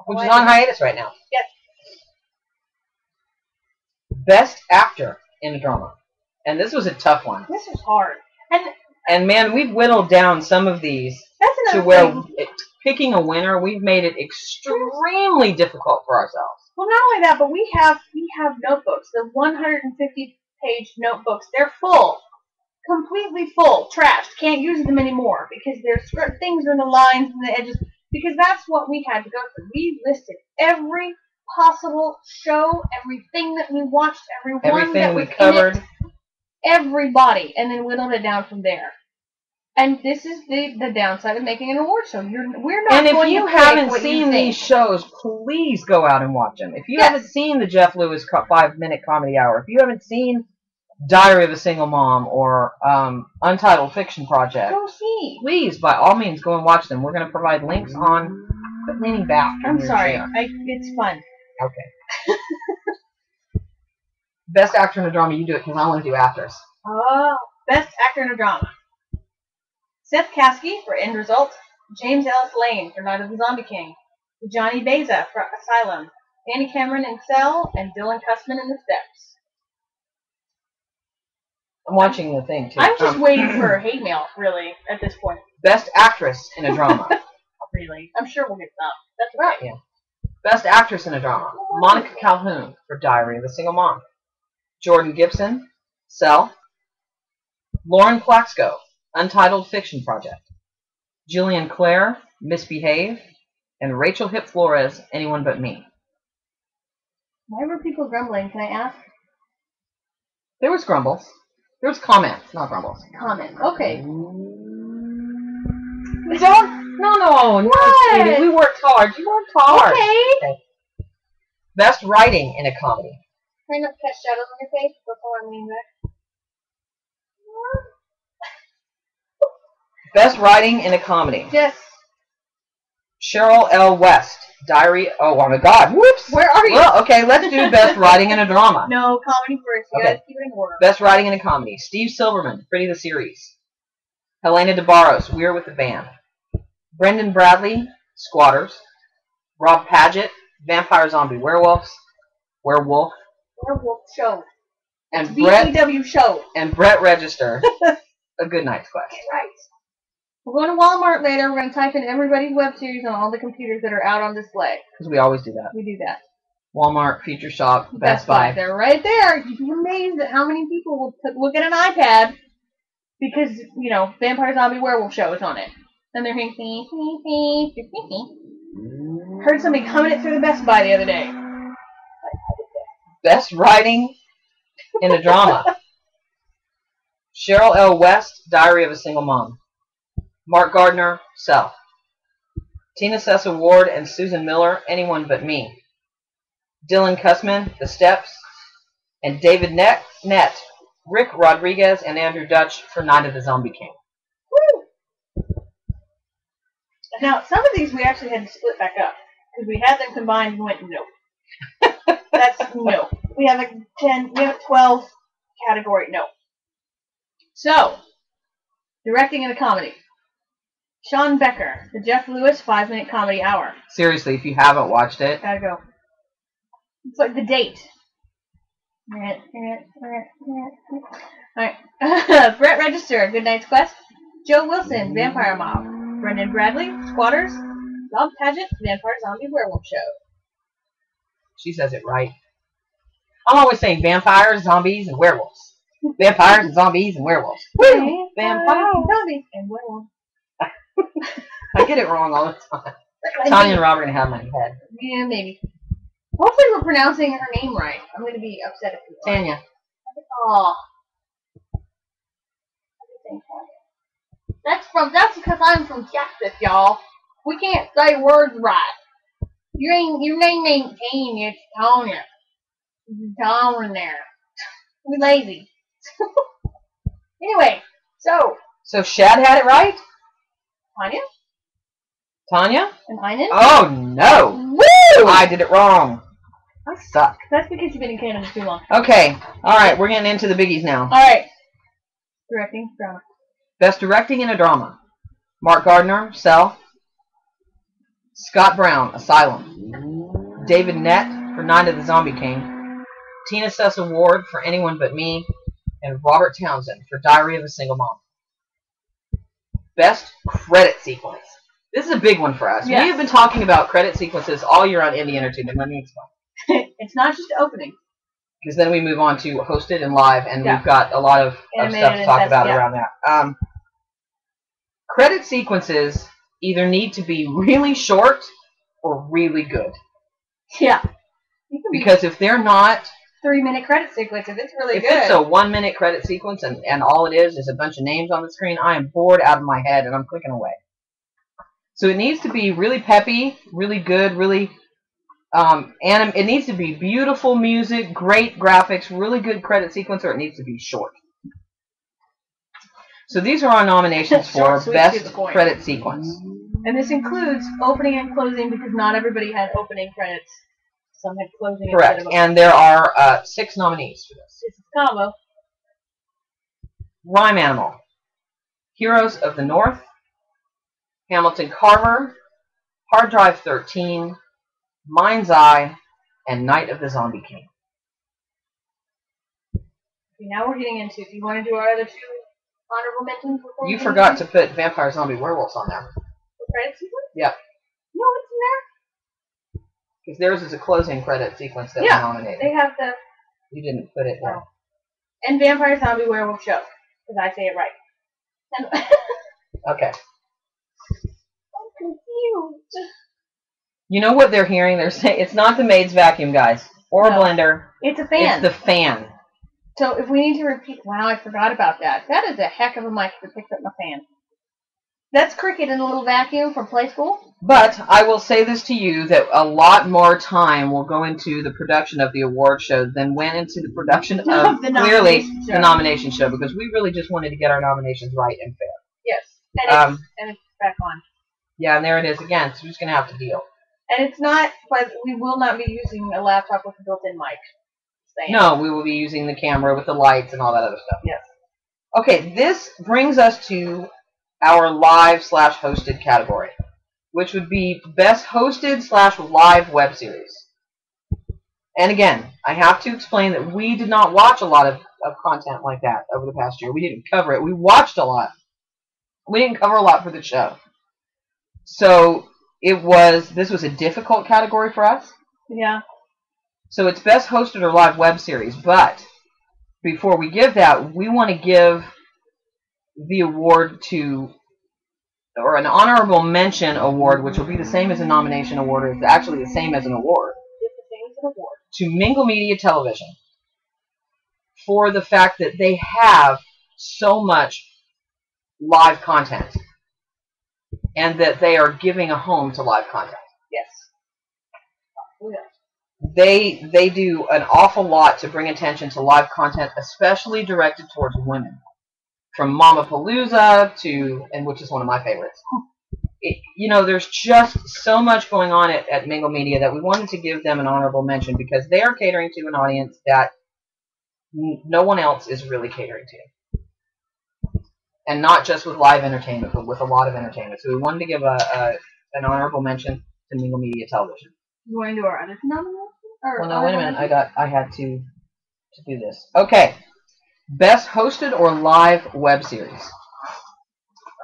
Which is on hiatus right now. Yes. Best Actor in a Drama. And this was a tough one. This was hard. And man, we've whittled down some of these to where picking a winner, we've made it extremely difficult for ourselves. Well, not only that, but we have notebooks. The 150-page notebooks, they're full. Completely full. Trashed. Can't use them anymore because there's script things in the lines and the edges. Because that's what we had to go through. We listed every possible show, everything that we watched, everything that we covered. Everybody, and then whittled it down from there. And this is the downside of making an award show. We're not. And if going you to haven't seen these shows, please go out and watch them. If you haven't seen the Jeff Lewis 5-Minute Comedy Hour, if you haven't seen Diary of a Single Mom or Untitled Fiction Project, go see. Please, by all means, go and watch them. We're going to provide links on. But leaning back. I'm sorry. It's fun. Okay. Best Actor in a Drama, you do it because I want to do actors. Oh, Best Actor in a Drama. Seth Caskey for End Result, James Ellis Lane for Night of the Zombie King, Johnny Beza for Asylum, Andy Cameron in Cell, and Dylan Cussman in The Steps. I'm watching the thing, too. I'm just waiting for hate mail, really, at this point. Best Actress in a Drama. Really. I'm sure we'll get some. That's right. Yeah. Best Actress in a Drama. Monica Calhoun for Diary of a Single Mom. Jordan Gibson, Cell. Lauren Plaxco, Untitled Fiction Project. Julian Clare, Misbehave. And Rachel Hip Flores, Anyone But Me. Why were people grumbling? Can I ask? There was grumbles. There was comments, not grumbles. Comments. Okay. No, sweetie. We worked hard. You worked hard. Okay. Best Writing in a Comedy. Try not to catch shadows on your face before I'm leaning back. Best Writing in a Comedy. Yes. Cheryl L. West, Diary. Oh my God! Whoops. Where are you? Well, okay. Let's do Best Writing in a Drama. No, comedy first. You gotta keep it in order. Best Writing in a Comedy. Steve Silverman, Pretty the Series. Helena DeBarros, We're with the Band. Brendan Bradley, Squatters. Rob Paget, Vampire Zombie Werewolf. Werewolf Show. And VCW Show. And Brett Register, A Good Night's Quest. Right. We're going to Walmart later. We're going to type in everybody's web series on all the computers that are out on display. Because we always do that. We do that. Walmart, Future Shop, Best Buy. They're right there. You'd be amazed at how many people will look at an iPad because, you know, Vampire Zombie Werewolf Show is on it. And they're heard somebody humming it through the Best Buy the other day. Best Writing in a Drama. Cheryl L. West, Diary of a Single Mom. Mark Gardner, Self. Tina Sessa Ward and Susan Miller, Anyone But Me. Dylan Cussman, The Steps. And David Nett, Rick Rodriguez, and Andrew Dutch for Night of the Zombie King. Woo! Now, some of these we actually had to split back up. Because we had them combined and went, no. That's no. We have a 12 category, no. So, directing in a comedy. Sean Becker, the Jeff Lewis 5-minute comedy hour. Seriously, if you haven't watched it. Gotta go. It's like The Date. Alright. Brett Register, Good Night's Quest. Joe Wilson, Vampire Mob. Brendan Bradley, Squatters. Rob Paget, Vampire Zombie Werewolf Show. She says it right. I'm always saying vampires, zombies, and werewolves. Vampires and zombies and werewolves. Woo! Vampires, zombies, and werewolves. I get it wrong all the time. Tanya and Rob are going to have my head. Yeah, maybe. Hopefully we're pronouncing her name right. I'm going to be upset if we are. Tanya. Aw. That's because I'm from Texas, y'all. We can't say words right. Your name ain't Tanya, it's Tanya. There's a Tom in there. We're lazy. Anyway, So Shad had it right? Tanya? Tanya? And Einan? Oh, no. Woo! I did it wrong. I suck. That's because you've been in Canada too long. Okay. All right, we're getting into the biggies now. All right. Directing, drama. Best Directing in a Drama. Mark Gardner, Cell. Scott Brown, Asylum. David Nett for Night of the Zombie King. Tina Sessa Ward for Anyone But Me. And Robert Townsend for Diary of a Single Mom. Best Credit Sequence. This is a big one for us. Yes. We have been talking about credit sequences all year on Indie Intertube, and let me explain. It's not just opening. Because then we move on to hosted and live, and we've got a lot of stuff to talk about around that. Credit sequences either need to be really short or really good. Yeah. Because if they're not... 3-minute credit sequence, if it's really good. If it's a 1-minute credit sequence and all it is a bunch of names on the screen, I am bored out of my head and I'm clicking away. So it needs to be really peppy, really good, really... it needs to be beautiful music, great graphics, really good credit sequence, or it needs to be short. So these are our nominations for Best Credit Sequence. And this includes opening and closing because not everybody had opening credits. Some had closing. Correct. And there are 6 nominees for this. This is combo. Rhyme Animal. Heroes of the North. Hamilton Carver. Hard Drive 13. Mind's Eye. And Night of the Zombie King. Okay, now we're getting into, do you want to do our other 2 honorable mentions? You forgot to put Vampire Zombie Werewolves on there. The credit sequence? Yep. No, it's in there. Because theirs is a closing credit sequence that we nominated. They have the... You didn't put it there. And Vampire Zombie Werewolf Show, because I say it right. And okay. I'm confused. You know what they're hearing? They're saying it's not the maid's vacuum, guys, or a blender. It's a fan. It's the fan. So if we need to repeat... Wow, I forgot about that. That is a heck of a mic that picks up my fan. That's Cricket in a little vacuum from Play School. But I will say this to you, that a lot more time will go into the production of the award show than went into the production of the nomination show, because we really just wanted to get our nominations right and fair. Yes. And it's back on. Yeah, and there it is again, so we're just going to have to deal. And it's not, but we will not be using a laptop with a built-in mic. No, we will be using the camera with the lights and all that other stuff. Yes. Okay, this brings us to our live/hosted category, which would be best hosted/live web series. And again, I have to explain that we did not watch a lot of content like that over the past year. We didn't cover it. We watched a lot. We didn't cover a lot for the show. So this was a difficult category for us. Yeah. So it's best hosted or live web series, but before we give that, we want to give the award to, or an honorable mention award, which will be the same as a nomination award, or it's actually the same as an award, to Mingle Media Television for the fact that they have so much live content and that they are giving a home to live content. Yes. Oh, yeah. They do an awful lot to bring attention to live content, especially directed towards women. From Mamapalooza to, and which is one of my favorites. There's just so much going on at Mingle Media that we wanted to give them an honorable mention because they are catering to an audience that no one else is really catering to. And not just with live entertainment, but with a lot of entertainment. So we wanted to give an honorable mention to Mingle Media Television. You want to do our other nomination? Well, no, wait a minute. I had to do this. Okay. Best hosted or live web series.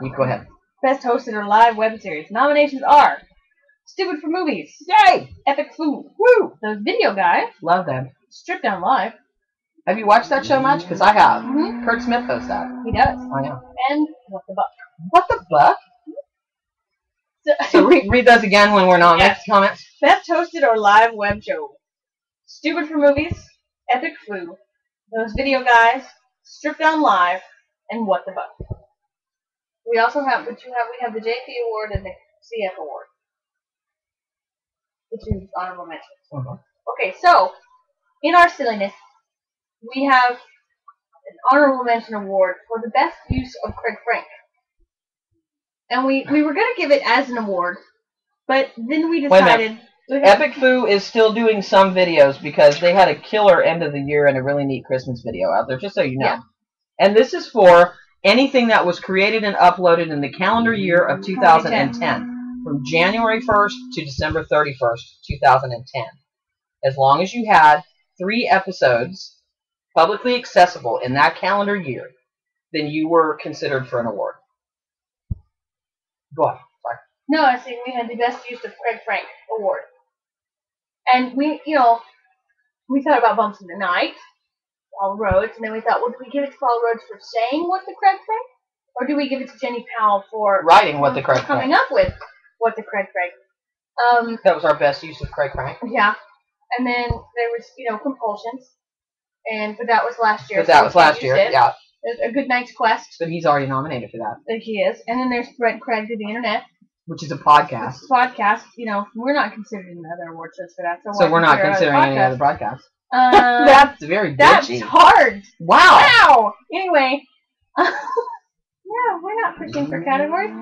You go ahead. Best hosted or live web series. Nominations are Stupid for Movies. Yay! Epic Food. Woo! Those Video Guys. Love them. Stripped Down Live. Have you watched that show much? Because I have. Mm-hmm. Kurt Smith hosts that. He does. I know. And What the Buck. What the Buck? So read those again when we're not making comments. Best hosted or live web show. Stupid for Movies. Epic Food. Those Video Guys. Stripped Down Live. And What the Buck. We also have, we have the JP Award and the CF Award. The two honorable mentions. Uh-huh. Okay, so, in our silliness, we have an honorable mention award for the best use of Craig Frank. And we were going to give it as an award, but then we decided... Epic Foo is still doing some videos because they had a killer end of the year and a really neat Christmas video out there, just so you know. Yeah. And this is for anything that was created and uploaded in the calendar year of 2010, from January 1st to December 31st, 2010. As long as you had 3 episodes publicly accessible in that calendar year, then you were considered for an award. Go on. Sorry. No, I think we had the best use of Craig Frank award. And we thought about Bumps in the Night, Paul Rhodes, and then we thought, well, do we give it to Paul Rhodes for saying What the Craig Frank? Or do we give it to Jenny Powell for writing What the Craig Frank? Coming up with What the Craig Frank. That was our best use of Craig Frank. Yeah. And then there was, Compulsions. But that was last year. But that was last year, yeah. A Good Night's Quest. But he's already nominated for that. He is. And then there's Brent Craig to the Internet. Which is a podcast. It's a podcast. We're not considered in the other award shows for that. So we're not considering any other podcasts. That's very bitchy. That's hard. Wow. Anyway. Yeah, we're not pushing for categories.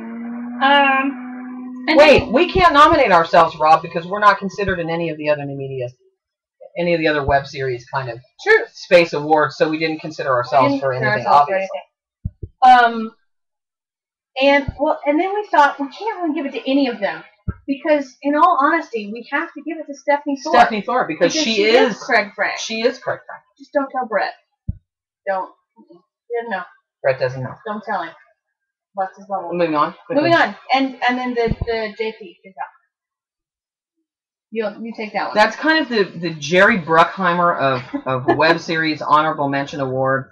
Wait, we can't nominate ourselves, Rob, because we're not considered in any of the other new media, any of the other web series kind of space awards, so we didn't consider ourselves for anything, obviously. And then we thought, we can't really give it to any of them. Because, in all honesty, we have to give it to Stephanie Thorpe. Stephanie Thorpe, because she is Craig Frank. She is Craig Frank. Just don't tell Brett. Don't. He doesn't know. Brett doesn't know. Don't tell him. Bust his bubble. Moving on. Moving on. And then the JP is You take that one. That's kind of the Jerry Bruckheimer of web series honorable mention award,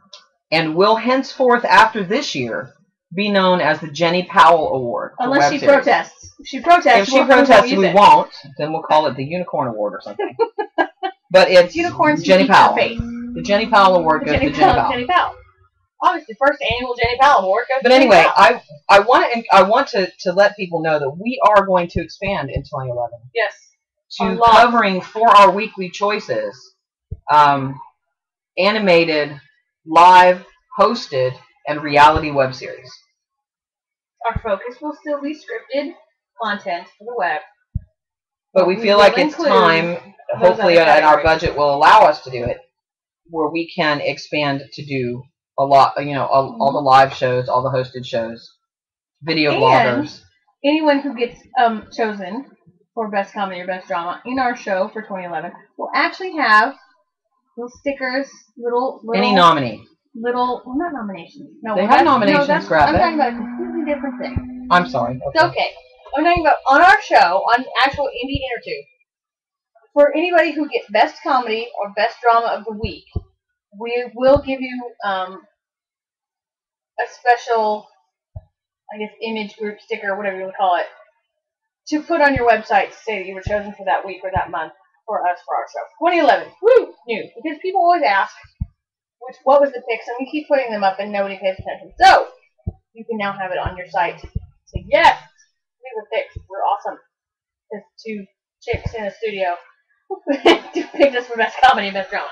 and will henceforth after this year be known as the Jenny Powell Award. Unless she protests. If she protests, if she protests, we won't. Then we'll call it the Unicorn Award or something. But it's Unicorns Jenny Powell. The Jenny Powell Award goes to Jenny Powell. Obviously, first annual Jenny Powell Award goes but to anyway, Jenny Powell. I want to let people know that we are going to expand in 2011. Yes. To covering for our weekly choices, animated, live, hosted, and reality web series. Our focus will still be scripted content for the web. But we feel like it's time, hopefully, and our budget will allow us to do it, where we can expand to do a lot, all the live shows, all the hosted shows, video bloggers. Anyone who gets chosen for Best Comedy or Best Drama in our show for 2011 will actually have little stickers, little any nominee. Well, not nominations. No, they have nominations. I'm talking about a completely different thing. I'm sorry. Okay. It's okay. I'm talking about on our show, on actual Indie Intertube, for anybody who gets Best Comedy or Best Drama of the Week, we will give you a special, I guess, image group sticker, whatever you want to call it, to put on your website to say that you were chosen for that week or that month for us for our show. 2011, woo, new, because people always ask, what was the picks, and we keep putting them up and nobody pays attention. So, you can now have it on your site. Say, yes, we were picked. We're awesome. There's two chicks in a studio who picked us for Best Comedy and Best Drama.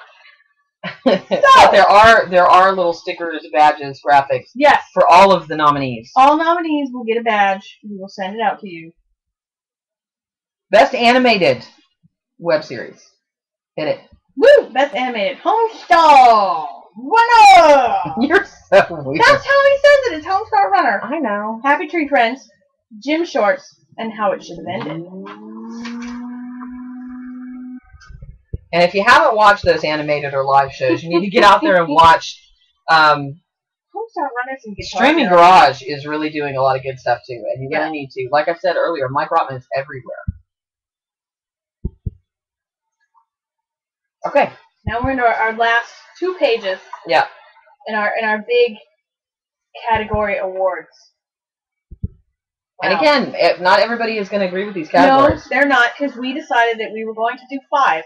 So, there are little stickers, badges, graphics. Yes. For all of the nominees. All nominees will get a badge. We will send it out to you. Best animated web series. Hit it. Woo! Best animated. Homestar Runner! You're so weird. That's how he says it. It's Homestar Runner. I know. Happy Tree Friends, Jim Shorts, and How It Should Have Ended. And if you haven't watched those animated or live shows, you need to get out there and watch. Homestar Runners and Guitar Streaming Garage is really doing a lot of good stuff too, and you really need to. Like I said earlier, Mike Rotman is everywhere. Okay. Now we're into our last 2 pages. Yeah. In our big category awards. Wow. And again, not everybody is going to agree with these categories. No, they're not, because we decided that we were going to do 5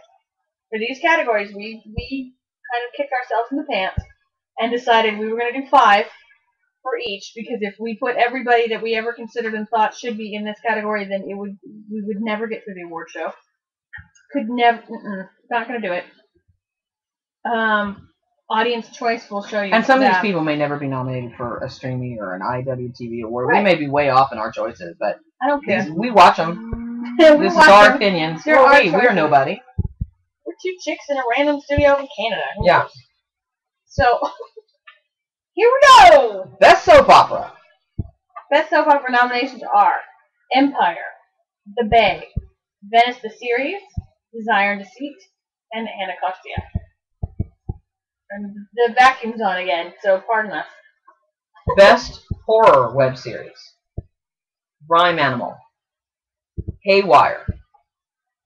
for these categories. We kind of kicked ourselves in the pants and decided we were going to do 5 for each, because if we put everybody that we ever considered and thought should be in this category, then we would never get through the award show. Could never. Not going to do it. Audience choice will show you. And some of these people may never be nominated for a Streamy or an IWTV award. Right. We may be way off in our choices, but I don't care. We watch them. This is our opinions. We're nobody. We're 2 chicks in a random studio in Canada. Yeah. So, here we go! Best Soap Opera. Best Soap Opera nominations are Empire, The Bay, Venice the Series, Desire and Deceit, and Anacostia. And the vacuum's on again, so pardon us. Best Horror Web Series. Rhyme Animal. Haywire.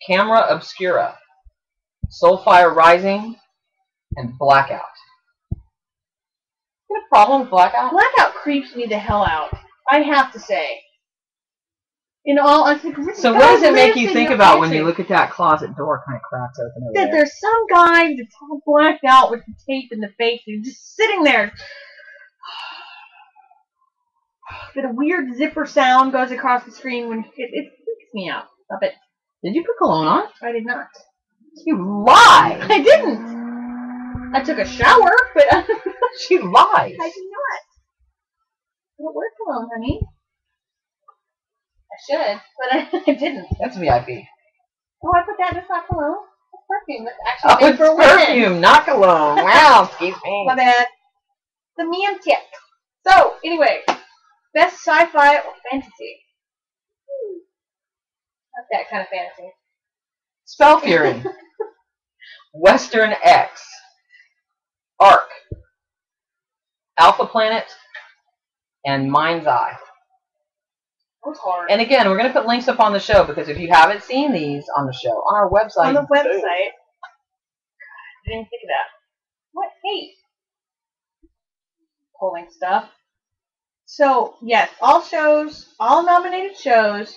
Camera Obscura. Soulfire Rising. And Blackout. You have a problem with Blackout? Blackout creeps me the hell out. I have to say. In all, so what does it make you think about when you look at that closet door kind of cracks open over there? There's some guy that's all blacked out with the tape in the face and just sitting there. That a weird zipper sound goes across the screen when it freaks me out. Stop it. Did you put cologne on? I did not. You lie. I didn't. I took a shower, but she lies. I did not. I don't wear cologne, honey. I should, but I didn't. That's VIP. Oh, I put that. That's not cologne. It's perfume. That's actually made for perfume, women. Not cologne. Wow, excuse me. My bad. The man tip. So, anyway, best sci-fi or fantasy. Not that kind of fantasy. Spell Fury. Western X. Arc. Alpha Planet. And Mind's Eye. was hard. And again, we're going to put links up on the show because if you haven't seen these on the show, on our website. On the website. I didn't think of that. What? Hey. Pulling stuff. So, yes, all shows, all nominated shows,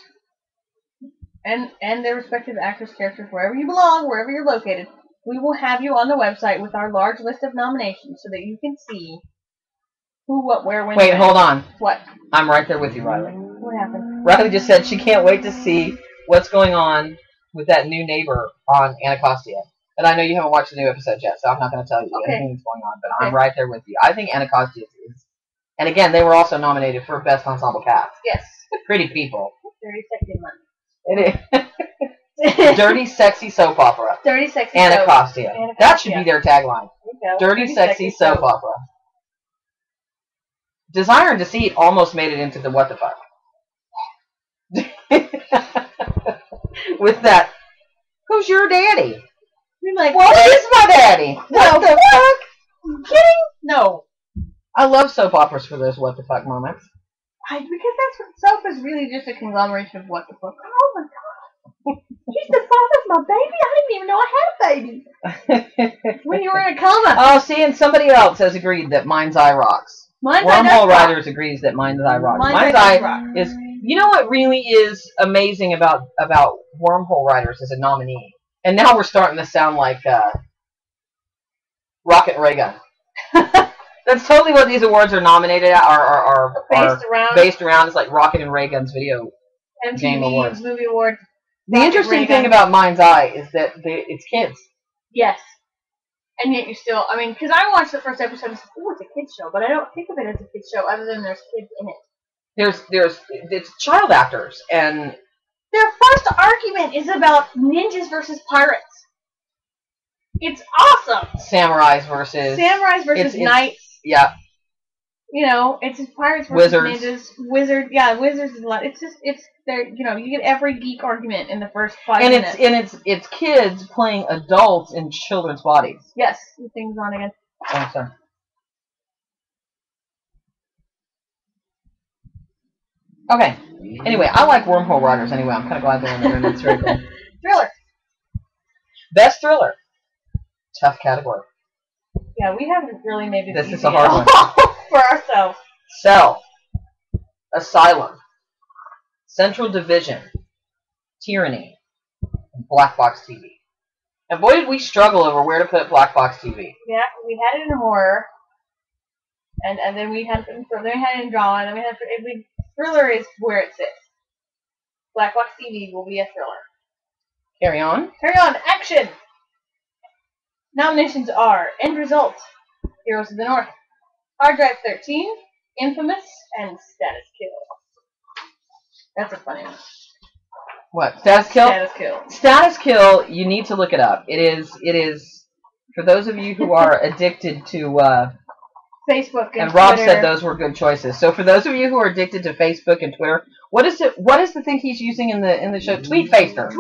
and their respective actors, characters, wherever you belong, wherever you're located, we will have you on the website with our large list of nominations so that you can see who, what, where, when. Wait, hold on. What? I'm right there with you, Riley. What happened? Riley just said she can't wait to see what's going on with that new neighbor on Anacostia. And I know you haven't watched the new episode yet, so I'm not going to tell you anything that's going on, but I'm right there with you. I think Anacostia is... And again, they were also nominated for Best Ensemble Cast. Yes. Pretty people. Dirty, sexy money. It is. Dirty, sexy soap opera. Dirty, sexy Anacostia. soap. That should be their tagline. Dirty, sexy soap opera. Desire and Deceit almost made it into the what the fuck. With that, who's your daddy? You're like, what is my daddy? What the fuck? You kidding? No. I love soap operas for those what the fuck moments. Because that's what soap is really, just a conglomeration of what the fuck. Oh my god. He's the father of my baby? I didn't even know I had a baby. When you were in a coma. Oh, see, and somebody else has agreed that Mind's Eye rocks. Wormhole Riders agrees that Mind's Eye rocks. Mind's Eye is... You know what really is amazing about Wormhole Riders as a nominee? And now we're starting to sound like Rocket and Ray Gun. That's totally what these awards are nominated at, are based around. It's like Rocket and Ray Gun's video game awards. Movie Awards. The interesting thing about Mind's Eye is that it's kids. Yes. And yet you still, I mean, because I watched the first episode and said, oh, it's a kid's show, but I don't think of it as a kid's show other than there's kids in it. It's child actors, and their first argument is about ninjas versus pirates. It's awesome. Samurais versus knights. Yeah. You know, it's pirates versus wizards. Ninjas. Wizards is a lot. It's there. You know, you get every geek argument in the first 5 and minutes. It's kids playing adults in children's bodies. Yes, the thing's on again. Oh, sorry. Okay. Anyway, I like Wormhole Riders. Anyway, I'm kind of glad they're in there. It's very cool. Thriller. Best thriller. Tough category. Yeah, we haven't really made it This easy is a hard one for ourselves. Cell. Asylum. Central Division. Tyranny. And Black Box TV. And boy, did we struggle over where to put Black Box TV. Yeah, we had it in horror, and then we had it in drama, and then we had thriller is where it sits. Black Box TV will be a thriller. Carry on. Carry on. Action. Nominations are End Result, Heroes of the North, Hard Drive 13, Infamous, and Status Kill. That's a funny one. What? Status Kill? Status Kill. Status Kill, you need to look it up. It is for those of you who are addicted to Facebook and Rob Twitter. said those were good choices. So for those of you who are addicted to Facebook and Twitter, what is the thing he's using in the show? Tweet Faster.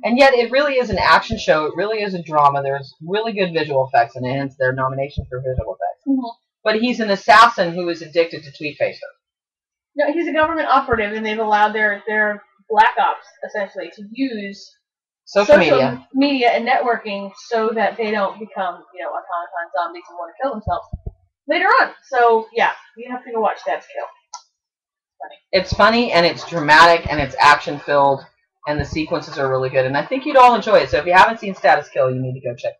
And yet it really is an action show. It really is a drama. There's really good visual effects in it, hence their nomination for visual effects. Mm-hmm. But he's an assassin who is addicted to Tweet Faster. No, he's a government operative, and they've allowed their black ops, essentially, to use social media and networking so that they don't become, automaton zombies and want to kill themselves later on. So, yeah, you have to go watch Status Kill. It's funny, and it's dramatic, and it's action-filled, and the sequences are really good. And I think you'd all enjoy it. So if you haven't seen Status Kill, you need to go check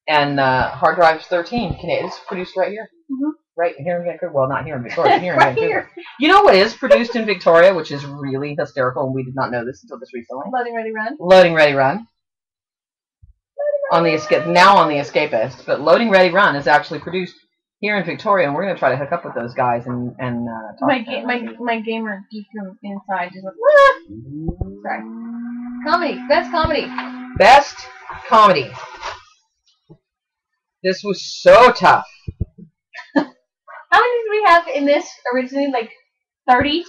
that out. And Hard Drive 13, it's produced right here. Mm-hmm. Right here in Vancouver. Well, not here in Victoria. Here in right Vancouver. Here. You know what is produced in Victoria, which is really hysterical, and we did not know this until this recently? Loading, Ready, Run. Loading, Ready, Run. On the Escapist, but Loading, Ready, Run is actually produced here in Victoria, and we're going to try to hook up with those guys and talk my gamer geek inside just went, sorry. Comedy. Best comedy. Best comedy. This was so tough. How many did we have in this originally? Like 30?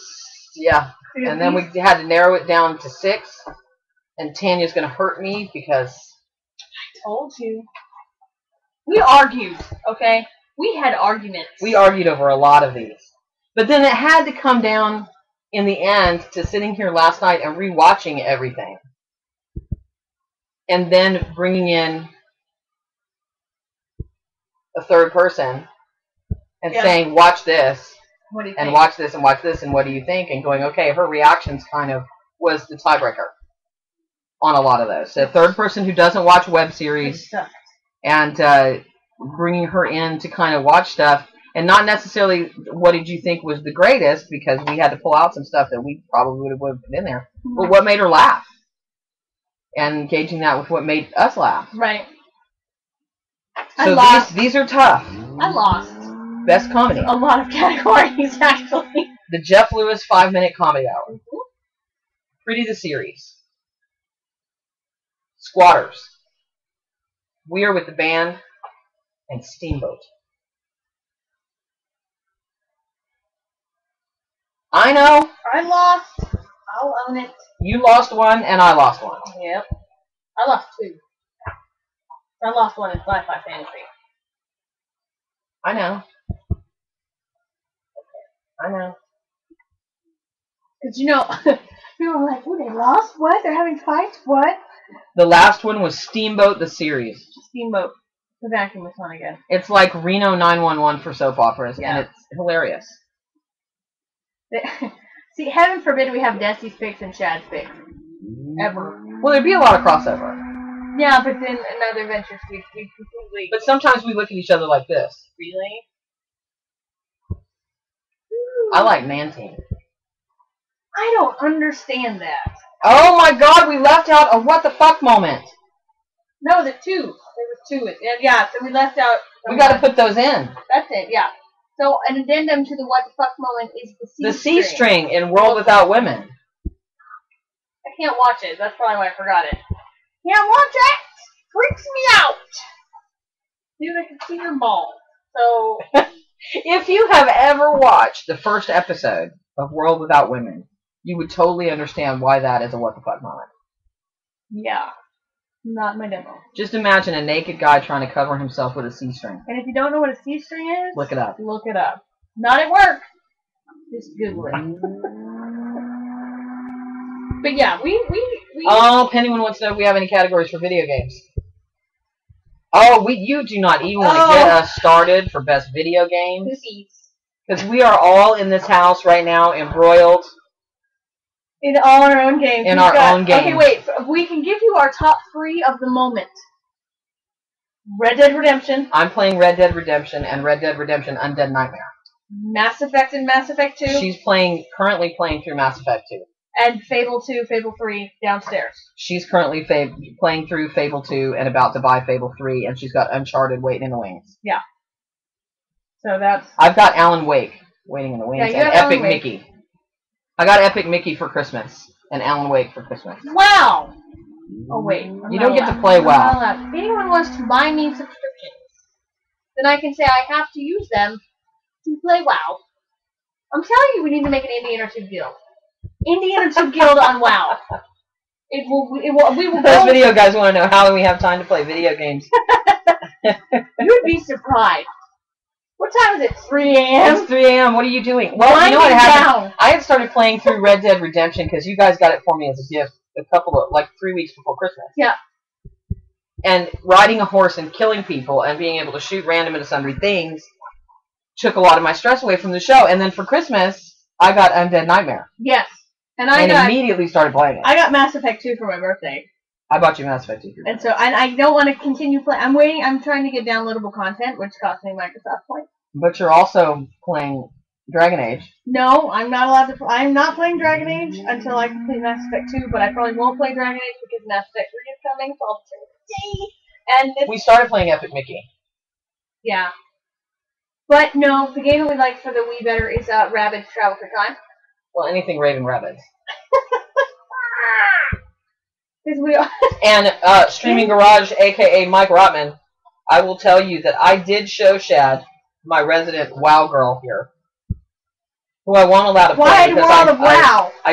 Yeah. And then we had to narrow it down to 6. And Tanya's going to hurt me because... I told you. We argued, okay? We had arguments. We argued over a lot of these. But then it had to come down in the end to sitting here last night and rewatching everything. And then bringing in a third person and saying, watch this, and watch this, and watch this, and what do you think? And going, okay, her reactions kind of was the tiebreaker on a lot of those. So third person who doesn't watch web series and bringing her in to kind of watch stuff, and not necessarily what did you think was the greatest, because we had to pull out some stuff that we probably would have put in there, but what made her laugh, and engaging that with what made us laugh. Right. So these are tough. I lost. Best comedy. A lot of categories, actually. The Jeff Lewis 5-minute comedy hour. Pretty the series. Squatters. We Are with the Band. And Steamboat. I know. I lost. I'll own it. You lost one, and I lost one. Yep. I lost two. I lost one in sci-fi fantasy. I know. I know. Because, you know, people were like, oh, they lost? What? They're having fights? What? The last one was Steamboat, the series. Steamboat. The vacuum was on again. It's like Reno 911 for soap operas, and it's hilarious. See, heaven forbid we have Desi's picks and Chad's picks. Ever. Well, there'd be a lot of crossover. Yeah, but then another venture we completely... But sometimes we look at each other like this. Really? I like Man Team. I don't understand that. Oh my god, we left out a what the fuck moment. No, the two. There was two. Yeah, so we left out... We gotta put those in. That's it, yeah. So, an addendum to the what the fuck moment is the C-string. The C-string in World Without Women. I can't watch it. That's probably why I forgot it. Can't watch it! Freaks me out! Dude, I can see your balls. So... If you have ever watched the first episode of World Without Women, you would totally understand why that is a what the fuck moment. Yeah. Not my demo. Just imagine a naked guy trying to cover himself with a C-string. And if you don't know what a C-string is... Look it up. Look it up. Not at work. Just Google it. But yeah, we... Oh, Pennyone wants to know if we have any categories for video games. Oh, you do not even want to get us started for best video games. Because we are all in this house right now embroiled. In all our own games. In our own games. Okay, wait. We can give you our top 3 of the moment. Red Dead Redemption. I'm playing Red Dead Redemption and Red Dead Redemption Undead Nightmare. Mass Effect and Mass Effect 2. She's currently playing through Mass Effect 2. And Fable 2, Fable 3 downstairs. She's currently playing through Fable 2 and about to buy Fable 3, and she's got Uncharted waiting in the wings. Yeah. So that's... I've got Alan Wake waiting in the wings, Yeah, and Epic Mickey. I got Epic Mickey for Christmas, and Alan Wake for Christmas. Wow! Oh, wait. You don't get to play WoW. If anyone wants to buy me subscriptions, then I can say I have to use them to play WoW. I'm telling you, we need to make an Indie Intertube Guild. Indie Intertube Guild on WoW. We will Those video guys want to know how do we have time to play video games. You would be surprised. What time is it? 3 a.m.? It's 3 a.m. What are you doing? Well, you know what happened? I had started playing through Red Dead Redemption because you guys got it for me as a gift like 3 weeks before Christmas. Yeah. And riding a horse and killing people and being able to shoot random and sundry things took a lot of my stress away from the show. And then for Christmas, I got Undead Nightmare. Yes. And immediately started playing it. I got Mass Effect 2 for my birthday. I bought you Mass Effect 2. And so, I don't want to continue playing. I'm trying to get downloadable content, which costs me Microsoft points. But you're also playing Dragon Age. No, I'm not allowed to. I'm not playing Dragon Age until I complete Mass Effect 2. But I probably won't play Dragon Age because Mass Effect 3 is coming. So I'll play. And we started playing Epic Mickey. Yeah. But no, the game that we like for the Wii better is Rabbids Travel Through Time. Well, anything Raven Rabbids. And Streaming Garage, a.k.a. Mike Rotman, I will tell you that I did show Shad, my resident WoW girl here, who I won't allow to play because I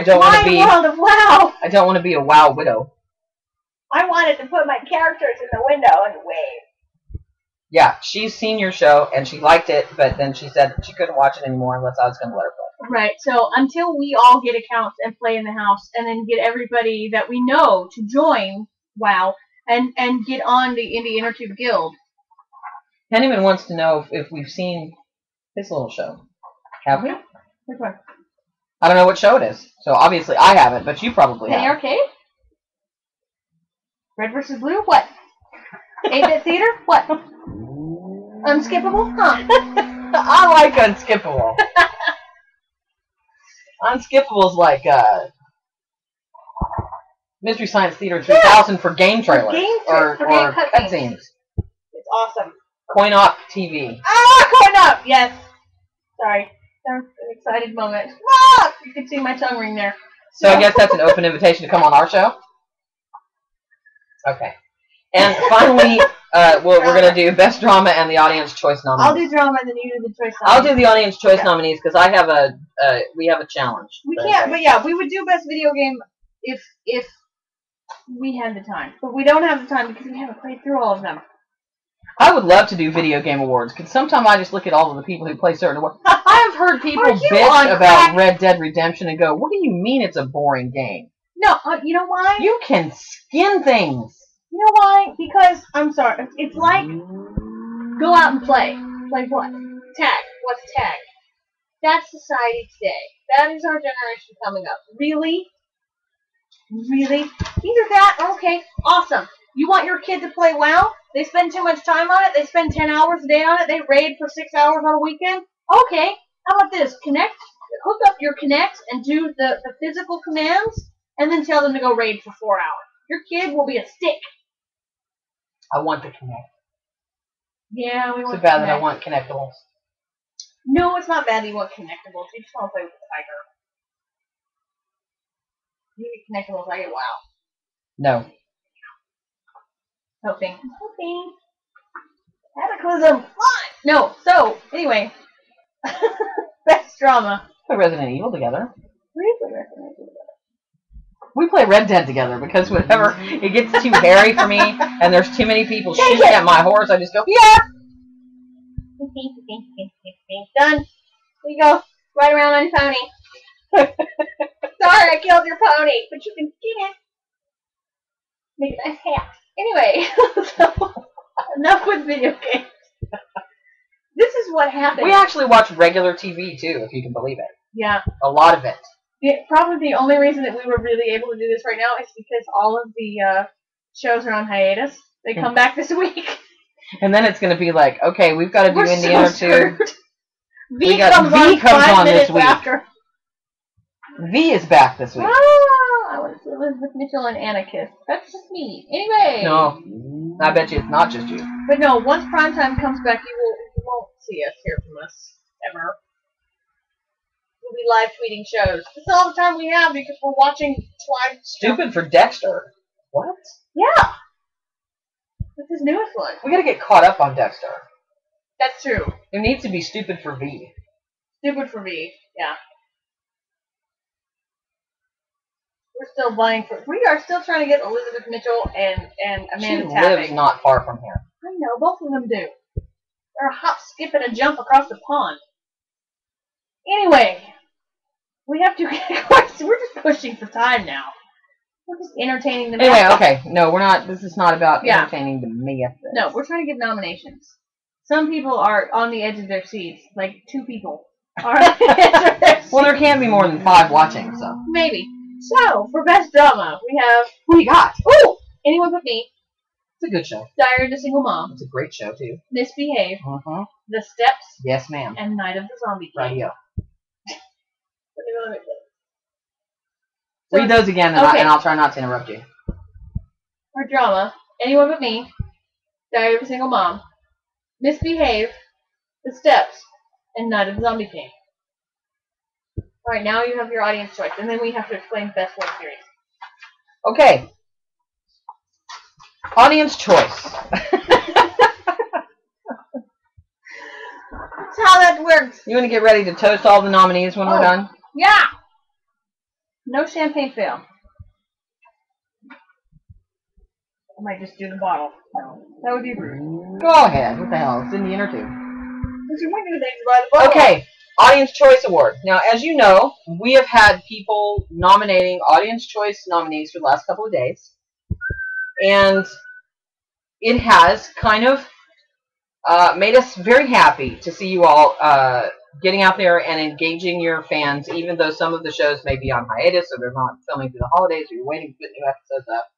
don't want to be World of WoW. I don't want to be a WoW widow. I wanted to put my characters in the window and wave. Yeah, she's seen your show and she liked it, but then she said she couldn't watch it anymore unless I was going to let her play. Right. So until we all get accounts and play in the house, and then get everybody that we know to join WoW and get on the Indie Intertube Guild. Henneman wants to know if we've seen his little show. Have we? Which one? I don't know what show it is. So obviously I haven't, but you probably Penny have. Arcade? Red versus Blue? What? 8-Bit Theater? What? Unskippable? Huh. I like Unskippable. Unskippable's like Mystery Science Theater 3000 for game trailers or cutscenes. It's awesome. Coin Op TV. Ah, Coin Op! Yes. Sorry. That was an excited moment. Ah! You can see my tongue ring there. So I guess that's an open invitation to come on our show? Okay. And finally, we're going to do Best Drama and the Audience Choice nominees. I'll do drama and then you do the choice nominees. I'll do the Audience Choice nominees because I have we have a challenge. We can't, but yeah, we would do Best Video Game if we had the time. But we don't have the time because we haven't played through all of them. I would love to do Video Game Awards because sometimes I just look at all of the people who play certain awards. I have heard people bitch about Red Dead Redemption and go, what do you mean it's a boring game? No, you know why? You can skin things. You know why? Because, I'm sorry, it's like, go out and play. Play what? Tag. What's tag? That's society today. That is our generation coming up. Really? Really? Either that, okay, awesome. You want your kid to play WoW? They spend too much time on it? They spend 10 hours a day on it? They raid for 6 hours on a weekend? Okay, how about this? Hook up your Kinect and do the physical commands, and then tell them to go raid for 4 hours. Your kid will be a stick. I want the Kinect. Yeah, we want It's too bad that I want Kinectables. No, it's not bad that you want Connectables. You just want to play with the tiger. You get Connectables, I get WoW. No. Hoping. Cataclysm! Fine! No, so, anyway. Best drama. We play Resident Evil together. We play Resident Evil together. We play Red Dead together because whenever it gets too hairy for me and there's too many people shooting at my horse, I just go, yeah! Done. There you go. Ride around on your pony. Sorry, I killed your pony, but you can skin it. Make a nice hat. Anyway, so, enough with video games. This is what happened. We actually watch regular TV, too, if you can believe it. Yeah. A lot of it. Probably the only reason that we were really able to do this right now is because all of the shows are on hiatus. They come back this week. And then it's going to be like, okay, we've got to do Indie Intertube. V comes on this week. After. V is back this week. Oh, I want to see Elizabeth Mitchell and Anna kiss. That's just me. Anyway. No, I bet you it's not just you. But no, once primetime comes back, you won't see us, hear from us, ever. We'll be live tweeting shows. This is all the time we have because we're watching live. Stupid for Dexter. What? Yeah. That's his newest one. We gotta get caught up on Dexter. That's true. It needs to be Stupid for V. Stupid for V, yeah. We're still vying for. We are still trying to get Elizabeth Mitchell and Amanda Tapping. She lives not far from here. I know, both of them do. They're a hop, skip, and a jump across the pond. Anyway, we have to. We're just pushing for time now. We're just entertaining the. Anyway, okay, no, we're not. This is not about entertaining the masses. No, we're trying to give nominations. Some people are on the edge of their seats, like 2 people are on the edge of their seats. Well, there can't be more than 5 watching, so maybe. So for best drama, we have who you got? Ooh, Anyone But Me. It's a good show. Diary of a Single Mom. It's a great show too. Misbehave. Uh-huh. The Steps. Yes, ma'am. And Night of the Zombie King. Radio. So, read those again, and, I'll try not to interrupt you. For drama, Anyone But Me, Diary of a Single Mom, Misbehave, The Steps, and Night of the Zombie King. Alright, now you have your audience choice, and then we have to explain Best Web Series. Okay. Audience choice. That's how that works. You want to get ready to toast all the nominees when we're done? Yeah! No champagne fail. I might just do the bottle. No, that would be rude. Go ahead. What the hell? It's Indie Intertube. Because you want to do things by the bottle. Okay. Audience Choice Award. Now, as you know, we have had people nominating Audience Choice nominees for the last couple of days. And it has kind of made us very happy to see you all getting out there and engaging your fans, even though some of the shows may be on hiatus or they're not filming through the holidays or you're waiting to put new episodes up.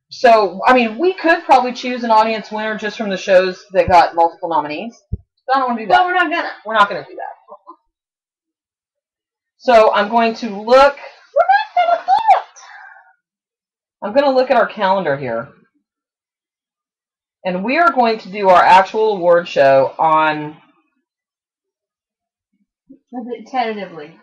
So, I mean, we could probably choose an audience winner just from the shows that got multiple nominees. But I don't want to do that. No, we're not gonna. We're not going to do that. So I'm going to look. We're not gonna do it. I'm going to look at our calendar here. And we are going to do our actual award show on... Tentatively.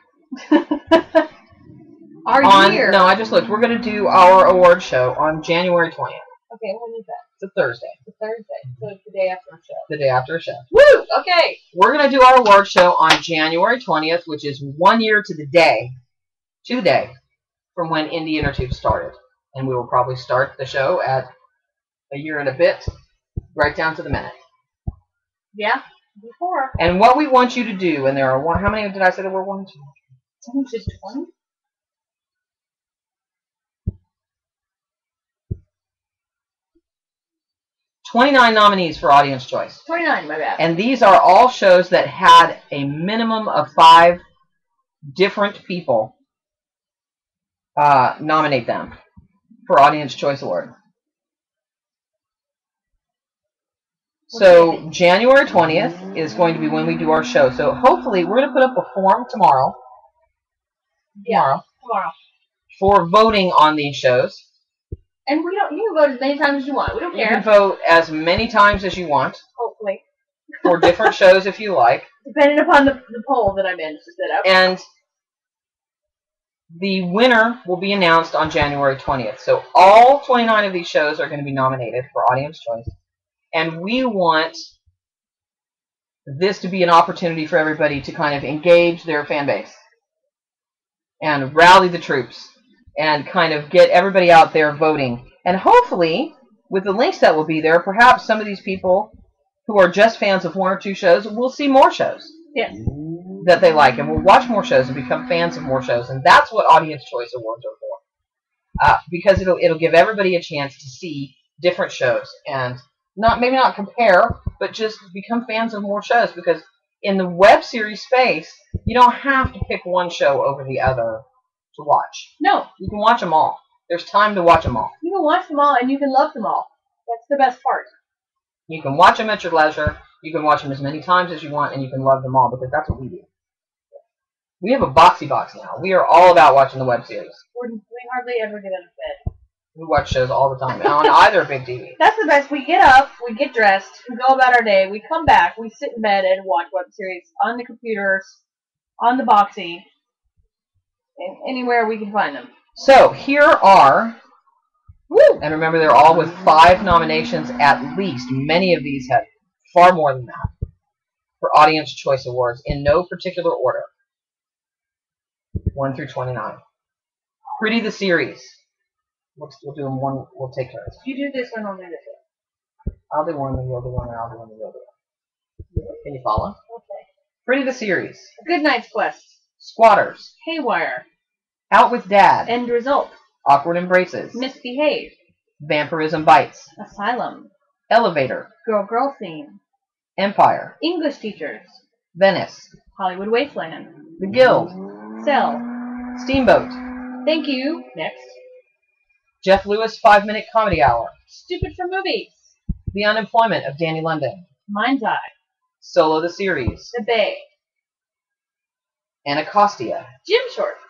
Year. No, I just looked. We're going to do our award show on January 20th. Okay, when is that? It's a Thursday. It's a Thursday. So it's the day after a show. The day after a show. Woo! Okay. We're going to do our award show on January 20th, which is 1 year to the day, from when Indie Intertube started. And we will probably start the show at a year and a bit, right down to the minute. Yeah, before. And what we want you to do, and there are how many did I say there were? 1, 2, 3. I think just 20. 29 nominees for Audience Choice. 29, my bad. And these are all shows that had a minimum of 5 different people nominate them for Audience Choice Award. So January 20th is going to be when we do our show. So hopefully we're going to put up a form tomorrow. Tomorrow. For voting on these shows. And you can vote as many times as you want. We don't care. You can vote as many times as you want. Hopefully. For different shows if you like. Depending upon the poll that I managed to set up. And the winner will be announced on January 20th. So all 29 of these shows are going to be nominated for Audience Choice. And we want this to be an opportunity for everybody to kind of engage their fan base. And rally the troops. And kind of get everybody out there voting. And hopefully, with the links that will be there, perhaps some of these people who are just fans of 1 or 2 shows will see more shows. Yes. That they like. And will watch more shows and become fans of more shows. And that's what Audience Choice Awards are for. Because it'll give everybody a chance to see different shows. And maybe not compare, but just become fans of more shows. Because in the web series space, you don't have to pick one show over the other to watch. No. You can watch them all. There's time to watch them all. You can watch them all and you can love them all. That's the best part. You can watch them at your leisure. You can watch them as many times as you want, and you can love them all, because that's what we do. We have a boxy box now. We are all about watching the web series. We hardly ever get out of bed. We watch shows all the time on either big TV. That's the best. We get up, we get dressed, we go about our day, we come back, we sit in bed and watch web series on the computers, on the boxy, and anywhere we can find them. So here are, and remember they're all with 5 nominations at least. Many of these have far more than that for Audience Choice Awards in no particular order. 1 through 29. Pretty the Series. We'll do them one. We'll take turns. You do this one, I'll do this one. I'll do one, then you'll do one, and I'll do one, and you'll do one. Can you follow? Okay. Pretty the Series. Good Night's Quest. Squatters. Haywire. Out with Dad. End Result. Awkward Embraces. Misbehave. Vampirism Bites. Asylum. Elevator. Girl Theme. Empire. English Teachers. Venice. Hollywood Wasteland. The Guild. Cell. Steamboat. Thank You. Next. Jeff Lewis 5-Minute Comedy Hour. Stupid for Movies. The Unemployment of Danny London. Mind's Eye. Solo the Series. The Bay. Anacostia. Gym Shorts.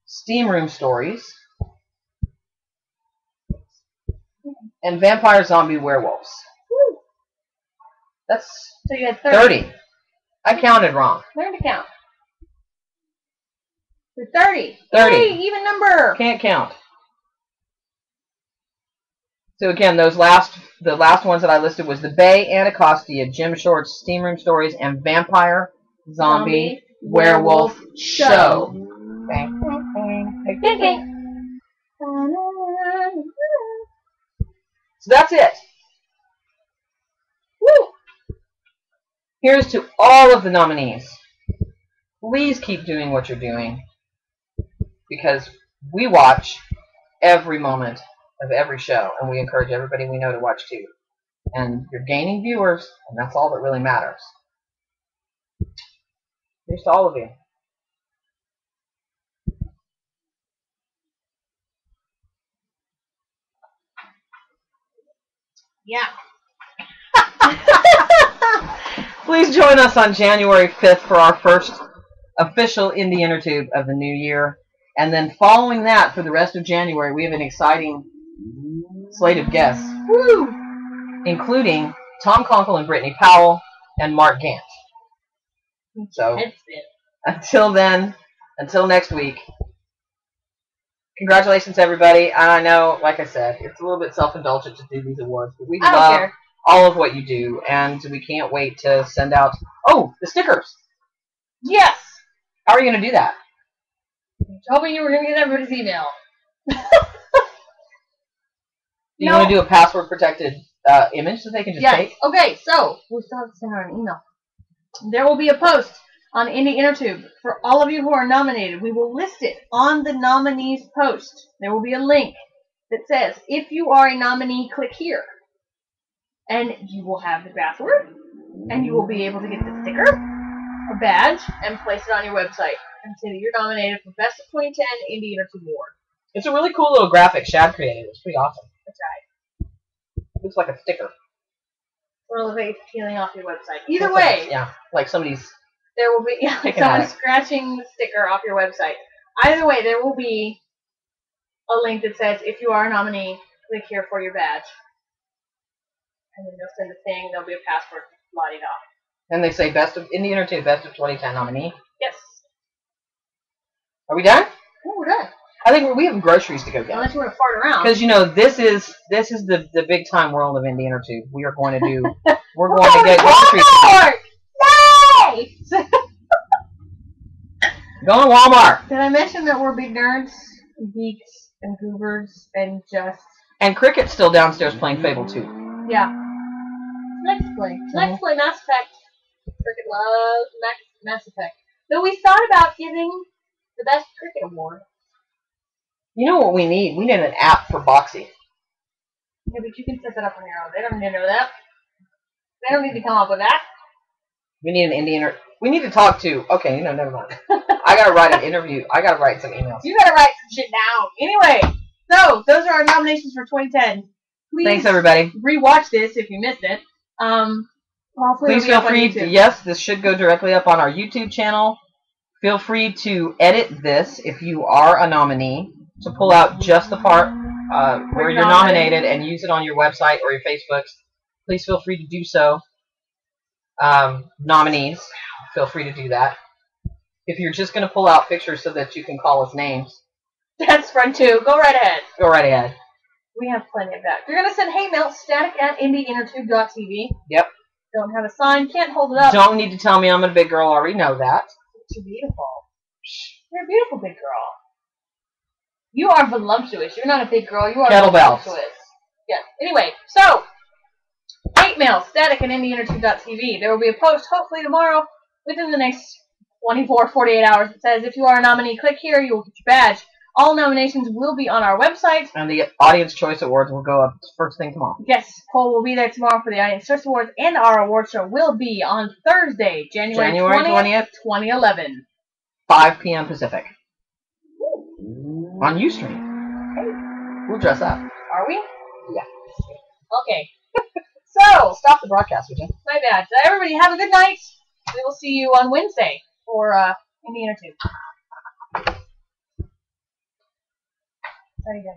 Steam Room Stories. And Vampire Zombie Werewolves. Woo. That's So you had 30. I counted wrong. Learn to count. You're 30. 30. Hey, even number. Can't count. So again, the last ones that I listed was The Bay, Anacostia, Gym Shorts, Steam Room Stories, and Vampire Zombie Werewolf Show. Bang, bang, bang. So that's it. Woo! Here's to all of the nominees. Please keep doing what you're doing, because we watch every moment of every show, and we encourage everybody we know to watch too. And you're gaining viewers, and that's all that really matters. Here's to all of you. Yeah. Please join us on January 5th for our first official Indie Intertube of the new year. And then following that, for the rest of January, we have an exciting slate of guests. Woo! Including Tom Conkle and Brittany Powell and Mark Gant. So, until then, until next week, congratulations, everybody. I know, like I said, it's a little bit self-indulgent to do these awards, but we love all of what you do, and we can't wait to send out, the stickers. Yes! How are you going to do that? You told me you were going to get everybody's email. You want to do a password-protected image that they can just take? Okay, so we still have to send out an email. There will be a post on Indie Intertube for all of you who are nominated. We will list it on the nominees post. There will be a link that says, if you are a nominee, click here. And you will have the password, and you will be able to get the sticker or badge and place it on your website and say that you're nominated for Best of 2010 Indie Intertube Award. It's a really cool little graphic Shad created. It's pretty awesome. That's right. Looks like a sticker. Or like it's peeling off your website. Either way. Like somebody's... There will be someone scratching the sticker off your website. Either way, there will be a link that says, if you are a nominee, click here for your badge. And then they'll send a thing, there'll be a password, la-di-da. And they say Best of Indie Intertube, Best of 2010 nominee. Yes. Are we done? Oh, we're done. I think we have groceries to go get. Unless you want to fart around. Because, this is the big time world of Indie Intertube. We are going to do, we're going to get groceries. Yay! Going to Walmart. Did I mention that we're big nerds, and geeks, and goobers, and just... And Cricket's still downstairs playing Fable 2. Yeah. Let's play. Let's play Mass Effect. Cricket loves Mass Effect. Though we thought about giving the Best Cricket Award. You know what we need? We need an app for Boxy. Yeah, but you can set that up on your own. They don't need to know that. They don't need to come up with that. We need an Indie We need to talk to... Okay, never mind. I gotta write an interview. I gotta write some emails. You gotta write some shit down. Anyway, so those are our nominations for 2010. Please thanks, everybody. Rewatch this if you missed it. Please feel free to... Yes, this should go directly up on our YouTube channel. Feel free to edit this if you are a nominee, to pull out just the part where you're nominated and use it on your website or your Facebooks. Please feel free to do so. Nominees, feel free to do that. If you're just going to pull out pictures so that you can call us names, that's fun too. Go right ahead. Go right ahead. We have plenty of that. If you're going to send hate mail, static@indieintertube.tv. Yep. Don't have a sign, can't hold it up. Don't need to tell me I'm a big girl, I already know that. You're beautiful. You're a beautiful big girl. You are voluptuous. You're not a big girl. You are voluptuous. Yes. Anyway, so hate mail, static@indieintertube.tv. There will be a post hopefully tomorrow within the next 24, 48 hours that says if you are a nominee, click here, you will get your badge. All nominations will be on our website. And the Audience Choice Awards will go up first thing tomorrow. Yes, Cole will be there tomorrow for the Audience Choice Awards, and our award show will be on Thursday, January 20th, 2011. 5 p.m. Pacific. Ooh. On Ustream. Okay. We'll dress up. Are we? Yeah. Okay. So, stop the broadcast, would you? My bad. So everybody have a good night. We will see you on Wednesday for Indie Intertube. There you go.